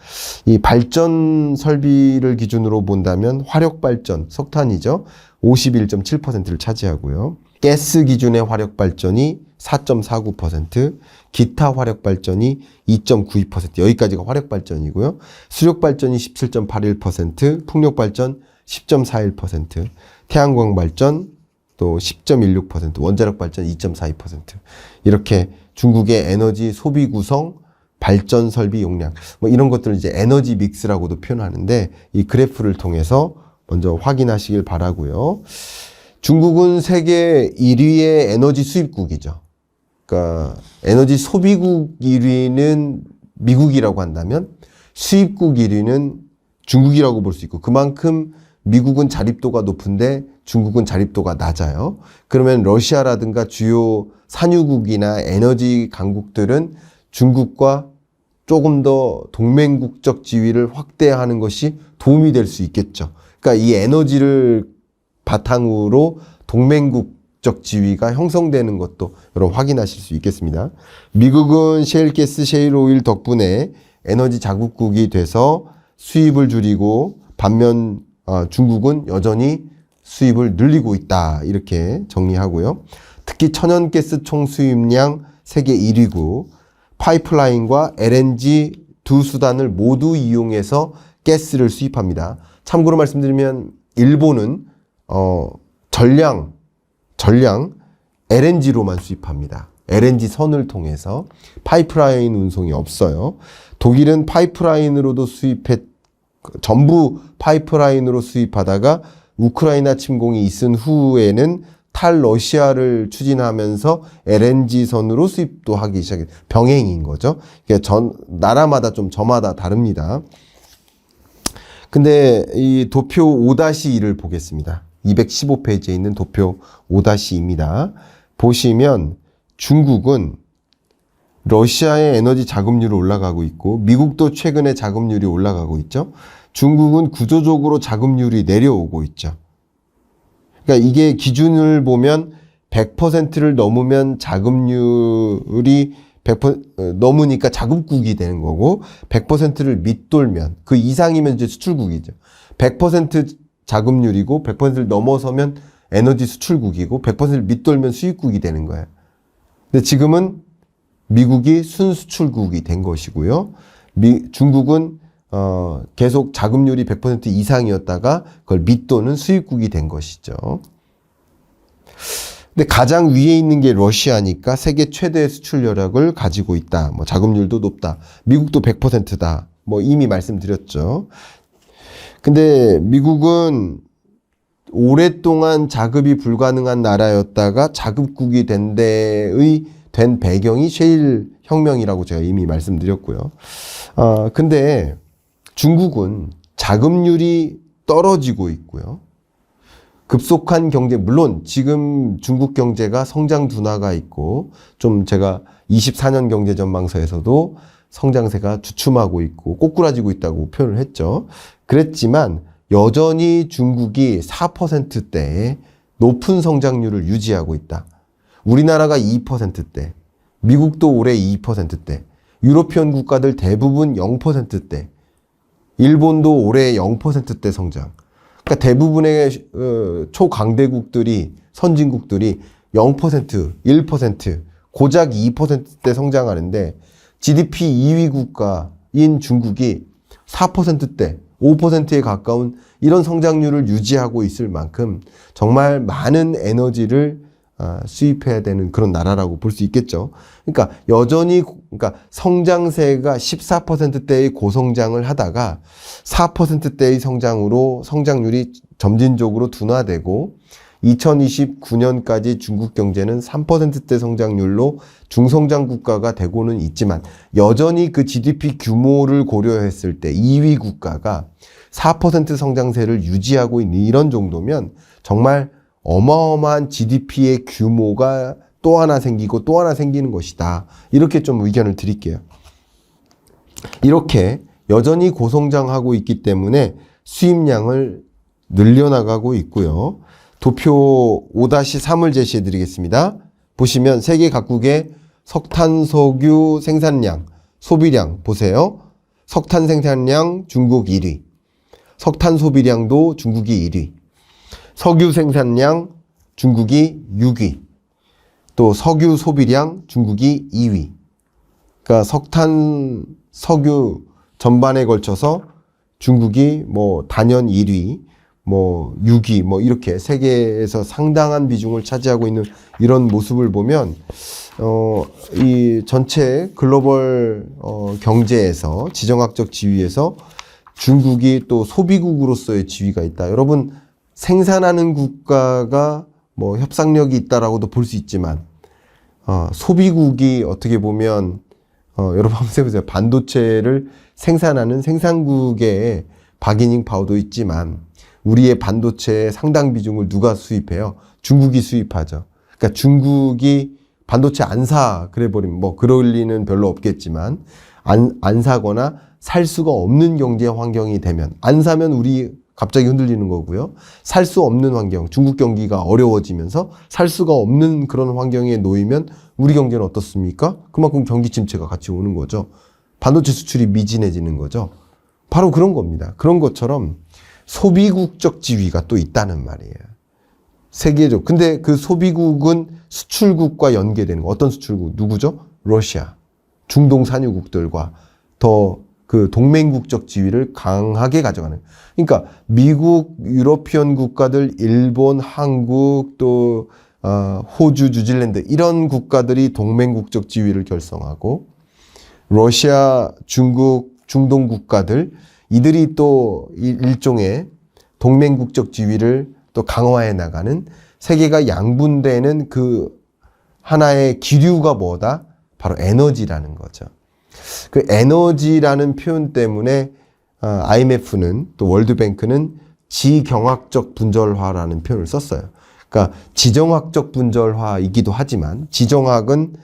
이 발전 설비를 기준으로 본다면 화력 발전, 석탄이죠. 51.7%를 차지하고요. 가스 기준의 화력 발전이 4.49%, 기타 화력 발전이 2.92%, 여기까지가 화력 발전이고요. 수력 발전이 17.81%, 풍력 발전 10.41%, 태양광 발전 또 10.16%, 원자력 발전 2.42%. 이렇게 중국의 에너지 소비 구성, 발전 설비 용량, 뭐 이런 것들을 이제 에너지 믹스라고도 표현하는데 이 그래프를 통해서 먼저 확인하시길 바라고요. 중국은 세계 1위의 에너지 수입국이죠. 그러니까 에너지 소비국 1위는 미국이라고 한다면 수입국 1위는 중국이라고 볼 수 있고 그만큼 미국은 자립도가 높은데 중국은 자립도가 낮아요. 그러면 러시아라든가 주요 산유국이나 에너지 강국들은 중국과 조금 더 동맹국적 지위를 확대하는 것이 도움이 될 수 있겠죠. 그러니까 이 에너지를 바탕으로 동맹국적 지위가 형성되는 것도 여러분 확인하실 수 있겠습니다. 미국은 셰일가스, 셰일오일 덕분에 에너지 자국국이 돼서 수입을 줄이고 반면 중국은 여전히 수입을 늘리고 있다. 이렇게 정리하고요. 특히 천연가스 총 수입량 세계 1위고 파이프라인과 LNG 두 수단을 모두 이용해서 가스를 수입합니다. 참고로 말씀드리면 일본은 전량 LNG로만 수입합니다. LNG 선을 통해서 파이프라인 운송이 없어요. 독일은 파이프라인으로도 전부 파이프라인으로 수입하다가 우크라이나 침공이 있은 후에는 탈러시아를 추진하면서 LNG 선으로 수입도 하기 시작했어요. 병행인 거죠. 그러니까 나라마다 좀 저마다 다릅니다. 근데 이 도표 5-2를 보겠습니다. 215페이지에 있는 도표 5-2입니다. 보시면 중국은 러시아의 에너지 자금률이 올라가고 있고 미국도 최근에 자금률이 올라가고 있죠. 중국은 구조적으로 자금률이 내려오고 있죠. 그러니까 이게 기준을 보면 100%를 넘으면 자금률이 100% 넘으니까 자급국이 되는 거고 100%를 밑돌면 그 이상이면 이제 수출국이죠. 100% 자금률이고 100%를 넘어서면 에너지 수출국이고 100%를 밑돌면 수입국이 되는 거예요. 근데 지금은 미국이 순수출국이 된 것이고요. 중국은 계속 자금률이 100% 이상이었다가 그걸 밑도는 수입국이 된 것이죠. 근데 가장 위에 있는 게 러시아니까 세계 최대 수출력을 가지고 있다. 뭐 자금률도 높다. 미국도 100%다. 뭐 이미 말씀드렸죠. 근데 미국은 오랫동안 자급이 불가능한 나라였다가 자급국이 된 배경이 셰일 혁명이라고 제가 이미 말씀드렸고요. 근데 중국은 자금률이 떨어지고 있고요. 급속한 경제, 물론 지금 중국 경제가 성장 둔화가 있고 좀 제가 24년 경제 전망서에서도 성장세가 주춤하고 있고 꼬꾸라지고 있다고 표현을 했죠. 그랬지만 여전히 중국이 4%대의 높은 성장률을 유지하고 있다. 우리나라가 2%대, 미국도 올해 2%대, 유로피언 국가들 대부분 0%대, 일본도 올해 0%대 성장. 그러니까 대부분의 초강대국들이, 선진국들이 0%, 1%, 고작 2%대 성장하는데 GDP 2위 국가인 중국이 4%대, 5%에 가까운 이런 성장률을 유지하고 있을 만큼 정말 많은 에너지를 수입해야 되는 그런 나라라고 볼 수 있겠죠. 그러니까 여전히 성장세가 14%대의 고성장을 하다가 4%대의 성장으로 성장률이 점진적으로 둔화되고 2029년까지 중국 경제는 3%대 성장률로 중성장 국가가 되고는 있지만 여전히 그 GDP 규모를 고려했을 때 2위 국가가 4% 성장세를 유지하고 있는 이런 정도면 정말 어마어마한 GDP의 규모가 또 하나 생기고 또 하나 생기는 것이다. 이렇게 좀 의견을 드릴게요. 이렇게 여전히 고성장하고 있기 때문에 수입량을 늘려나가고 있고요. 도표 5-3을 제시해 드리겠습니다. 보시면 세계 각국의 석탄, 석유 생산량, 소비량 보세요. 석탄 생산량 중국 1위, 석탄 소비량도 중국이 1위, 석유 생산량 중국이 6위, 또 석유 소비량 중국이 2위. 그러니까 석탄, 석유 전반에 걸쳐서 중국이 뭐 단연 1위, 뭐 6위, 뭐 이렇게 세계에서 상당한 비중을 차지하고 있는 이런 모습을 보면 이 전체 글로벌 경제에서 지정학적 지위에서 중국이 또 소비국으로서의 지위가 있다. 여러분 생산하는 국가가 뭐 협상력이 있다라고도 볼 수 있지만 소비국이 어떻게 보면 여러분 한번 해보세요. 반도체를 생산하는 생산국의 바기닝 파워도 있지만 우리의 반도체의 상당 비중을 누가 수입해요? 중국이 수입하죠. 그러니까 중국이 반도체 안 사 그래 버리면 뭐 그럴 리는 별로 없겠지만 안 사거나 살 수가 없는 경제 환경이 되면 안 사면 우리 갑자기 흔들리는 거고요. 살 수 없는 환경, 중국 경기가 어려워지면서 살 수가 없는 그런 환경에 놓이면 우리 경제는 어떻습니까? 그만큼 경기 침체가 같이 오는 거죠. 반도체 수출이 미진해지는 거죠. 바로 그런 겁니다. 그런 것처럼 소비국적 지위가 또 있다는 말이에요. 세계적. 근데 그 소비국은 수출국과 연계되는 거. 어떤 수출국? 누구죠? 러시아. 중동 산유국들과 더 그 동맹국적 지위를 강하게 가져가는. 그러니까 미국, 유로피언 국가들, 일본, 한국, 또 호주, 뉴질랜드 이런 국가들이 동맹국적 지위를 결성하고 러시아, 중국, 중동 국가들 이들이 또 일종의 동맹국적 지위를 또 강화해 나가는 세계가 양분되는 그 하나의 기류가 뭐다? 바로 에너지라는 거죠. 그 에너지라는 표현 때문에 IMF는 또 월드뱅크는 지경학적 분절화라는 표현을 썼어요. 그러니까 지정학적 분절화이기도 하지만 지정학은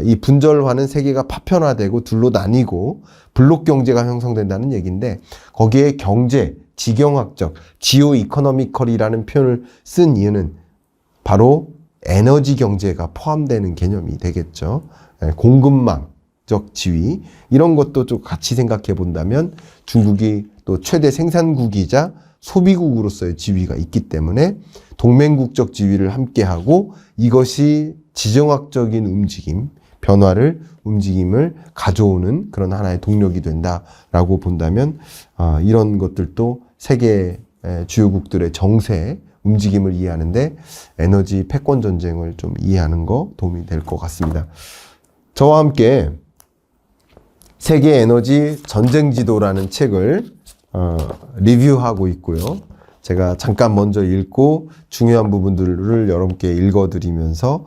이 분절화는 세계가 파편화되고 둘로 나뉘고 블록 경제가 형성된다는 얘기인데 거기에 경제, 지경학적, 지오 이코노미컬이라는 표현을 쓴 이유는 바로 에너지 경제가 포함되는 개념이 되겠죠. 공급망적 지위 이런 것도 좀 같이 생각해 본다면 중국이 또 최대 생산국이자 소비국으로서의 지위가 있기 때문에 동맹국적 지위를 함께하고 이것이 지정학적인 움직임, 움직임을 가져오는 그런 하나의 동력이 된다라고 본다면 이런 것들도 세계 주요국들의 정세, 움직임을 이해하는데 에너지 패권 전쟁을 좀 이해하는 거 도움이 될 것 같습니다. 저와 함께 세계 에너지 전쟁 지도라는 책을 리뷰하고 있고요. 제가 잠깐 먼저 읽고 중요한 부분들을 여러분께 읽어드리면서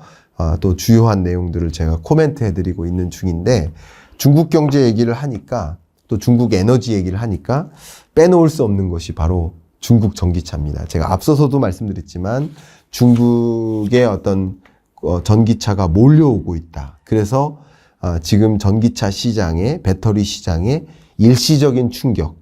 또 주요한 내용들을 제가 코멘트 해드리고 있는 중인데 중국 경제 얘기를 하니까 또 중국 에너지 얘기를 하니까 빼놓을 수 없는 것이 바로 중국 전기차입니다. 제가 앞서서도 말씀드렸지만 중국의 어떤 전기차가 몰려오고 있다. 그래서 지금 전기차 시장에 배터리 시장에 일시적인 충격,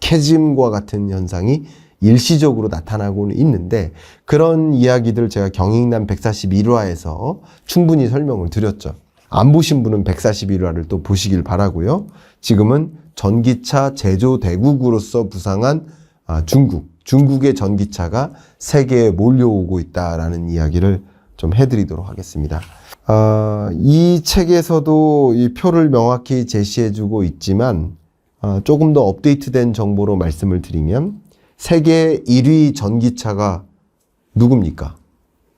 캐즘과 같은 현상이 일시적으로 나타나고는 있는데 그런 이야기들 제가 경익남 141화에서 충분히 설명을 드렸죠. 안 보신 분은 141화를 또 보시길 바라고요. 지금은 전기차 제조 대국으로서 부상한 중국의 전기차가 세계에 몰려오고 있다라는 이야기를 좀 해드리도록 하겠습니다. 이 책에서도 이 표를 명확히 제시해주고 있지만 조금 더 업데이트된 정보로 말씀을 드리면 세계 1위 전기차가 누굽니까?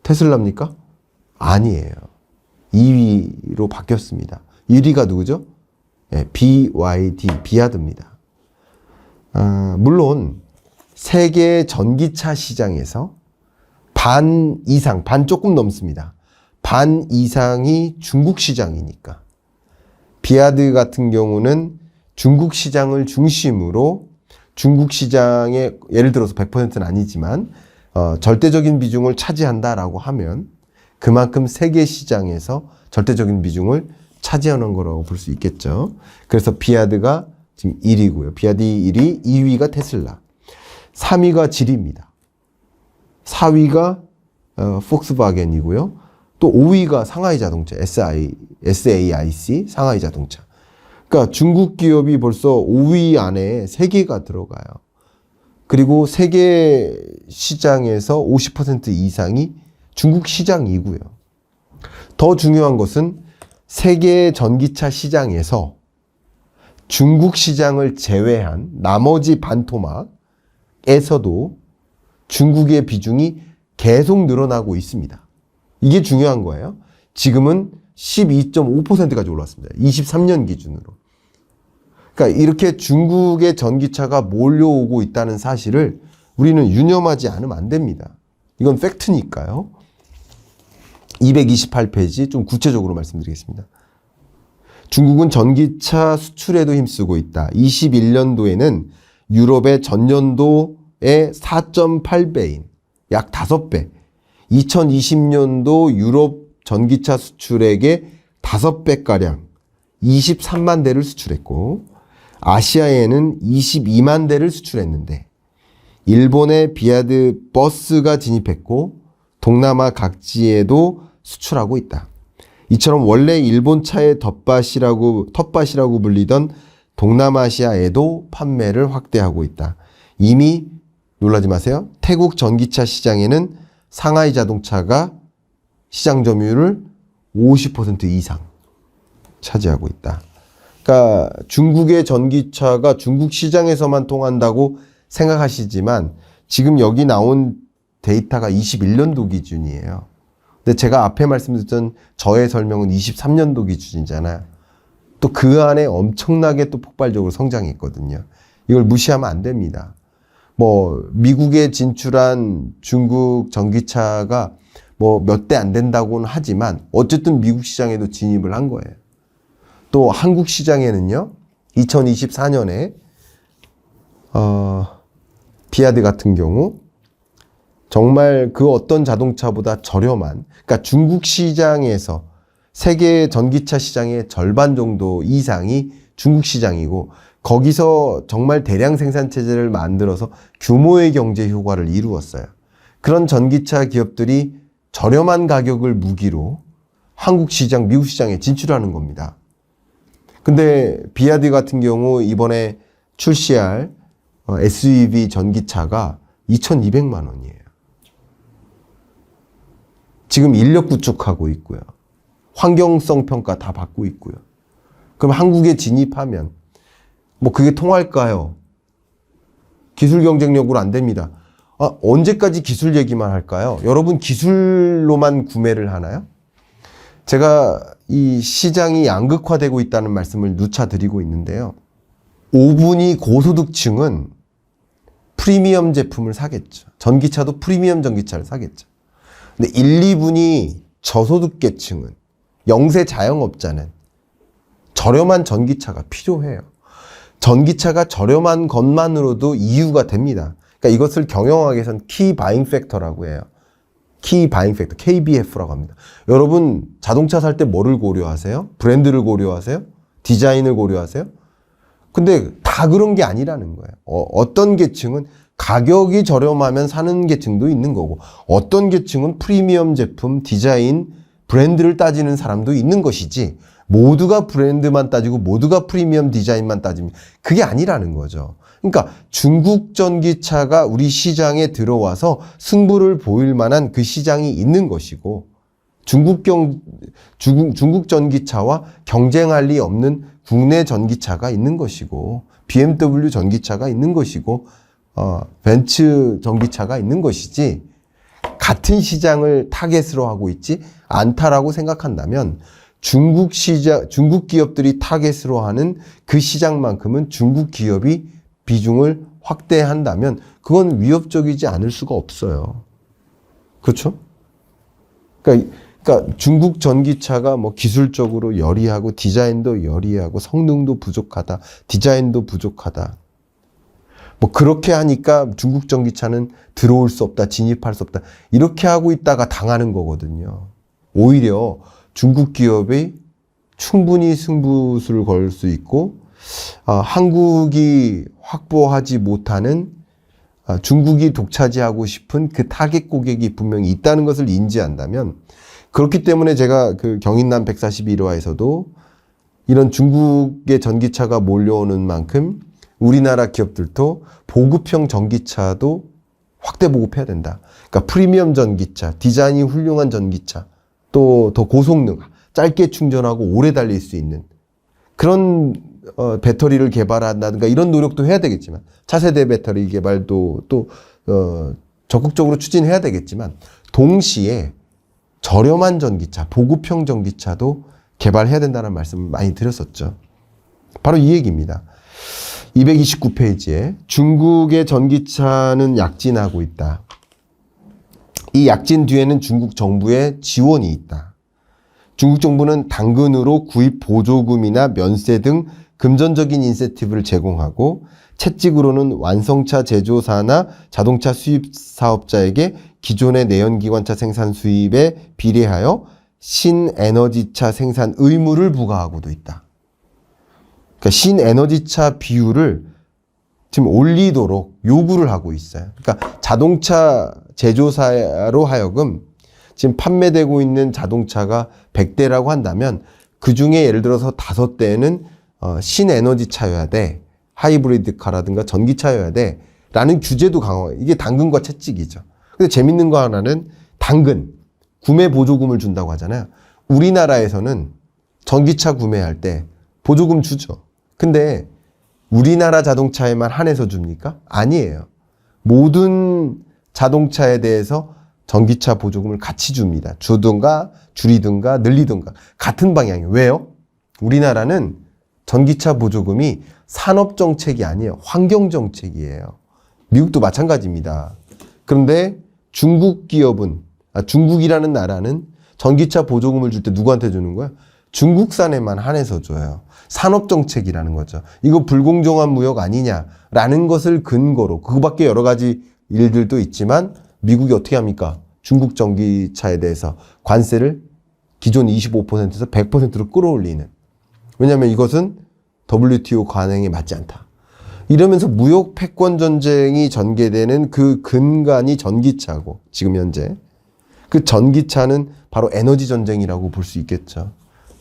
테슬라입니까? 아니에요. 2위로 바뀌었습니다. 1위가 누구죠? BYD, 비아드입니다. 물론 세계 전기차 시장에서 반 이상, 반 조금 넘습니다. 반 이상이 중국 시장이니까. 비아드 같은 경우는 중국 시장을 중심으로 중국 시장의 예를 들어서 100%는 아니지만 절대적인 비중을 차지한다라고 하면 그만큼 세계 시장에서 절대적인 비중을 차지하는 거라고 볼 수 있겠죠. 그래서 비아드가 지금 1위고요. 비아드 1위, 2위가 테슬라. 3위가 지리입니다. 4위가 폭스바겐이고요. 또 5위가 상하이 자동차, SAIC, 상하이 자동차. 그러니까 중국 기업이 벌써 5위 안에 3개가 들어가요. 그리고 세계 시장에서 50% 이상이 중국 시장이고요. 더 중요한 것은 세계 전기차 시장에서 중국 시장을 제외한 나머지 반토막에서도 중국의 비중이 계속 늘어나고 있습니다. 이게 중요한 거예요. 지금은 12.5%까지 올랐습니다. 23년 기준으로. 그러니까 이렇게 중국의 전기차가 몰려오고 있다는 사실을 우리는 유념하지 않으면 안 됩니다. 이건 팩트니까요. 228페이지 좀 구체적으로 말씀드리겠습니다. 중국은 전기차 수출에도 힘쓰고 있다. 21년도에는 유럽의 전년도의 4.8배인 약 5배. 2020년도 유럽 전기차 수출액의 5배가량 23만 대를 수출했고 아시아에는 22만 대를 수출했는데 일본의 비아드 버스가 진입했고 동남아 각지에도 수출하고 있다. 이처럼 원래 일본 차의 텃밭이라고 불리던 동남아시아에도 판매를 확대하고 있다. 이미 놀라지 마세요. 태국 전기차 시장에는 상하이 자동차가 시장 점유율을 50% 이상 차지하고 있다. 그러니까 중국의 전기차가 중국 시장에서만 통한다고 생각하시지만 지금 여기 나온 데이터가 21년도 기준이에요. 근데 제가 앞에 말씀드렸던 저의 설명은 23년도 기준이잖아요. 또 그 안에 엄청나게 또 폭발적으로 성장했거든요. 이걸 무시하면 안 됩니다. 미국에 진출한 중국 전기차가 몇 대 안 된다고는 하지만 어쨌든 미국 시장에도 진입을 한 거예요. 또 한국 시장에는요, 2024년에 비아드 같은 경우 정말 그 어떤 자동차보다 저렴한, 그러니까 중국 시장에서 세계 전기차 시장의 절반 정도 이상이 중국 시장이고, 거기서 정말 대량 생산 체제를 만들어서 규모의 경제 효과를 이루었어요. 그런 전기차 기업들이 저렴한 가격을 무기로 한국 시장, 미국 시장에 진출하는 겁니다. 근데 비아드 같은 경우 이번에 출시할 SUV 전기차가 2,200만 원이에요. 지금 인력 구축하고 있고요. 환경성 평가 다 받고 있고요. 그럼 한국에 진입하면 뭐 그게 통할까요? 기술 경쟁력으로 안 됩니다. 언제까지 기술 얘기만 할까요? 여러분 기술로만 구매를 하나요? 제가 이 시장이 양극화되고 있다는 말씀을 누차 드리고 있는데요. 5분위 고소득층은 프리미엄 제품을 사겠죠. 전기차도 프리미엄 전기차를 사겠죠. 근데 1, 2분위 저소득계층은, 영세 자영업자는 저렴한 전기차가 필요해요. 전기차가 저렴한 것만으로도 이유가 됩니다. 그러니까 이것을 경영학에서는 키 바잉 팩터라고 해요. 키 바잉 팩터, KBF라고 합니다. 여러분 자동차 살 때 뭐를 고려하세요? 브랜드를 고려하세요? 디자인을 고려하세요? 근데 다 그런 게 아니라는 거예요. 어떤 계층은 가격이 저렴하면 사는 계층도 있는 거고, 어떤 계층은 프리미엄 제품, 디자인, 브랜드를 따지는 사람도 있는 것이지, 모두가 브랜드만 따지고 모두가 프리미엄 디자인만 따지면 그게 아니라는 거죠. 그러니까 중국 전기차가 우리 시장에 들어와서 승부를 보일 만한 그 시장이 있는 것이고, 중국 전기차와 경쟁할 리 없는 국내 전기차가 있는 것이고, BMW 전기차가 있는 것이고, 벤츠 전기차가 있는 것이지, 같은 시장을 타겟으로 하고 있지 않다라고 생각한다면, 중국 기업들이 타겟으로 하는 그 시장만큼은 중국 기업이 비중을 확대한다면 그건 위협적이지 않을 수가 없어요. 그렇죠? 그러니까 중국 전기차가 뭐 기술적으로 여리하고 디자인도 여리하고 성능도 부족하다, 디자인도 부족하다, 뭐 그렇게 하니까 중국 전기차는 들어올 수 없다, 진입할 수 없다, 이렇게 하고 있다가 당하는 거거든요. 오히려 중국 기업이 충분히 승부수를 걸 수 있고, 한국이 확보하지 못하는, 중국이 독차지하고 싶은 그 타겟 고객이 분명히 있다는 것을 인지한다면, 그렇기 때문에 제가 그 경인남 141화에서도 이런 중국의 전기차가 몰려오는 만큼 우리나라 기업들도 보급형 전기차도 확대 보급해야 된다. 그러니까 프리미엄 전기차, 디자인이 훌륭한 전기차, 또 더 고성능, 짧게 충전하고 오래 달릴 수 있는 그런 배터리를 개발한다든가 이런 노력도 해야 되겠지만, 차세대 배터리 개발도 또 적극적으로 추진해야 되겠지만, 동시에 저렴한 전기차, 보급형 전기차도 개발해야 된다는 말씀을 많이 드렸었죠. 바로 이 얘기입니다. 229페이지에 중국의 전기차는 약진하고 있다. 이 약진 뒤에는 중국 정부의 지원이 있다. 중국 정부는 당근으로 구입 보조금이나 면세 등 금전적인 인센티브를 제공하고, 채찍으로는 완성차 제조사나 자동차 수입 사업자에게 기존의 내연기관차 생산 수입에 비례하여 신에너지차 생산 의무를 부과하고도 있다. 그러니까 신에너지차 비율을 지금 올리도록 요구를 하고 있어요. 그러니까 자동차 제조사로 하여금 지금 판매되고 있는 자동차가 100대라고 한다면 그 중에 예를 들어서 5대는 신에너지차여야 돼, 하이브리드카라든가 전기차여야 돼 라는 규제도 강화해요. 이게 당근과 채찍이죠. 근데 재밌는 거 하나는 당근, 구매 보조금을 준다고 하잖아요. 우리나라에서는 전기차 구매할 때 보조금 주죠. 근데 우리나라 자동차에만 한해서 줍니까? 아니에요. 모든 자동차에 대해서 전기차 보조금을 같이 줍니다. 주든가 줄이든가 늘리든가 같은 방향이에요. 왜요? 우리나라는 전기차 보조금이 산업정책이 아니에요. 환경정책이에요. 미국도 마찬가지입니다. 그런데 중국 기업은, 중국이라는 나라는 전기차 보조금을 줄 때 누구한테 주는 거야? 중국산에만 한해서 줘요. 산업정책이라는 거죠. 이거 불공정한 무역 아니냐라는 것을 근거로, 그거밖에 여러 가지 일들도 있지만 미국이 어떻게 합니까? 중국 전기차에 대해서 관세를 기존 25%에서 100%로 끌어올리는. 왜냐하면 이것은 WTO 관행에 맞지 않다. 이러면서 무역 패권 전쟁이 전개되는 그 근간이 전기차고, 지금 현재 그 전기차는 바로 에너지 전쟁이라고 볼 수 있겠죠.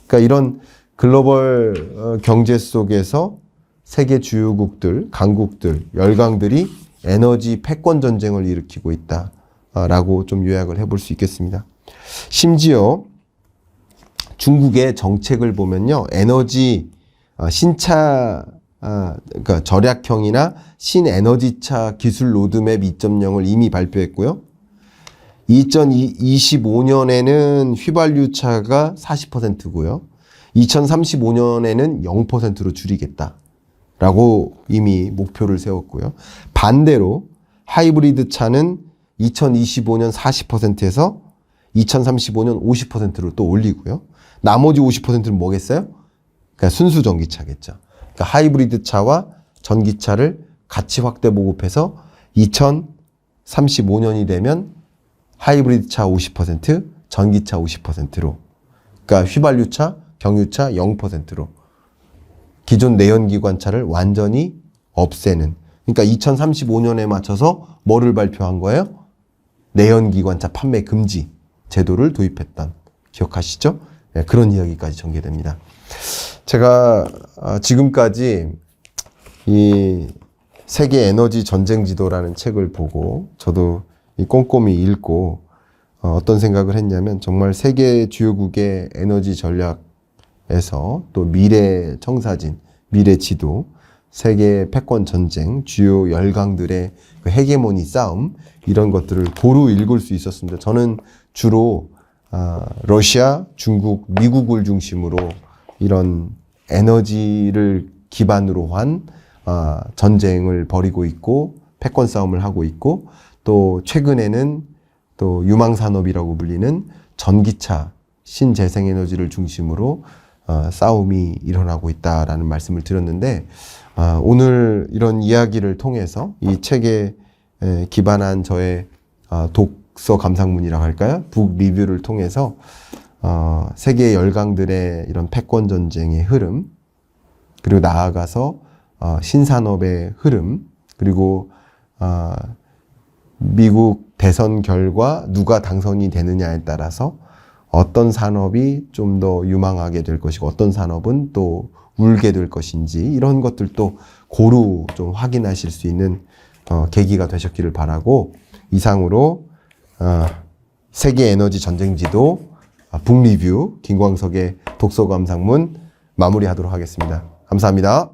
그러니까 이런 글로벌 경제 속에서 세계 주요국들, 강국들, 열강들이 에너지 패권 전쟁을 일으키고 있다라고 좀 요약을 해볼 수 있겠습니다. 심지어 중국의 정책을 보면요, 에너지 신차 그러니까 절약형이나 신에너지차 기술 로드맵 2.0을 이미 발표했고요. 2025년에는 휘발유차가 40%고요. 2035년에는 0%로 줄이겠다라고 이미 목표를 세웠고요. 반대로 하이브리드 차는 2025년 40%에서 2035년 50%로 또 올리고요. 나머지 50%는 뭐겠어요? 그러니까 순수 전기차겠죠. 그러니까 하이브리드 차와 전기차를 같이 확대 보급해서 2035년이 되면 하이브리드 차 50%, 전기차 50%로, 그러니까 휘발유차, 경유차 0%로 기존 내연기관차를 완전히 없애는, 그러니까 2035년에 맞춰서 뭐를 발표한 거예요? 내연기관차 판매 금지 제도를 도입했던, 기억하시죠? 네, 그런 이야기까지 전개됩니다. 제가 지금까지 이 세계 에너지 전쟁 지도라는 책을 보고 저도 꼼꼼히 읽고 어떤 생각을 했냐면, 정말 세계 주요국의 에너지 전략에서 또 미래 청사진, 미래 지도, 세계 패권 전쟁, 주요 열강들의 그 헤게모니 싸움, 이런 것들을 고루 읽을 수 있었습니다. 저는 주로 러시아, 중국, 미국을 중심으로 이런 에너지를 기반으로 한 전쟁을 벌이고 있고 패권 싸움을 하고 있고, 또 최근에는 또 유망산업이라고 불리는 전기차, 신재생에너지를 중심으로 싸움이 일어나고 있다라는 말씀을 드렸는데, 오늘 이런 이야기를 통해서 이 책에 기반한 저의 독서 감상문이라고 할까요? 북 리뷰를 통해서 세계 열강들의 이런 패권 전쟁의 흐름, 그리고 나아가서 신산업의 흐름, 그리고 미국 대선 결과 누가 당선이 되느냐에 따라서 어떤 산업이 좀 더 유망하게 될 것이고 어떤 산업은 또 울게 될 것인지, 이런 것들도 고루 좀 확인하실 수 있는 계기가 되셨기를 바라고, 이상으로 세계 에너지 전쟁지도 북리뷰 김광석의 독서 감상문 마무리하도록 하겠습니다. 감사합니다.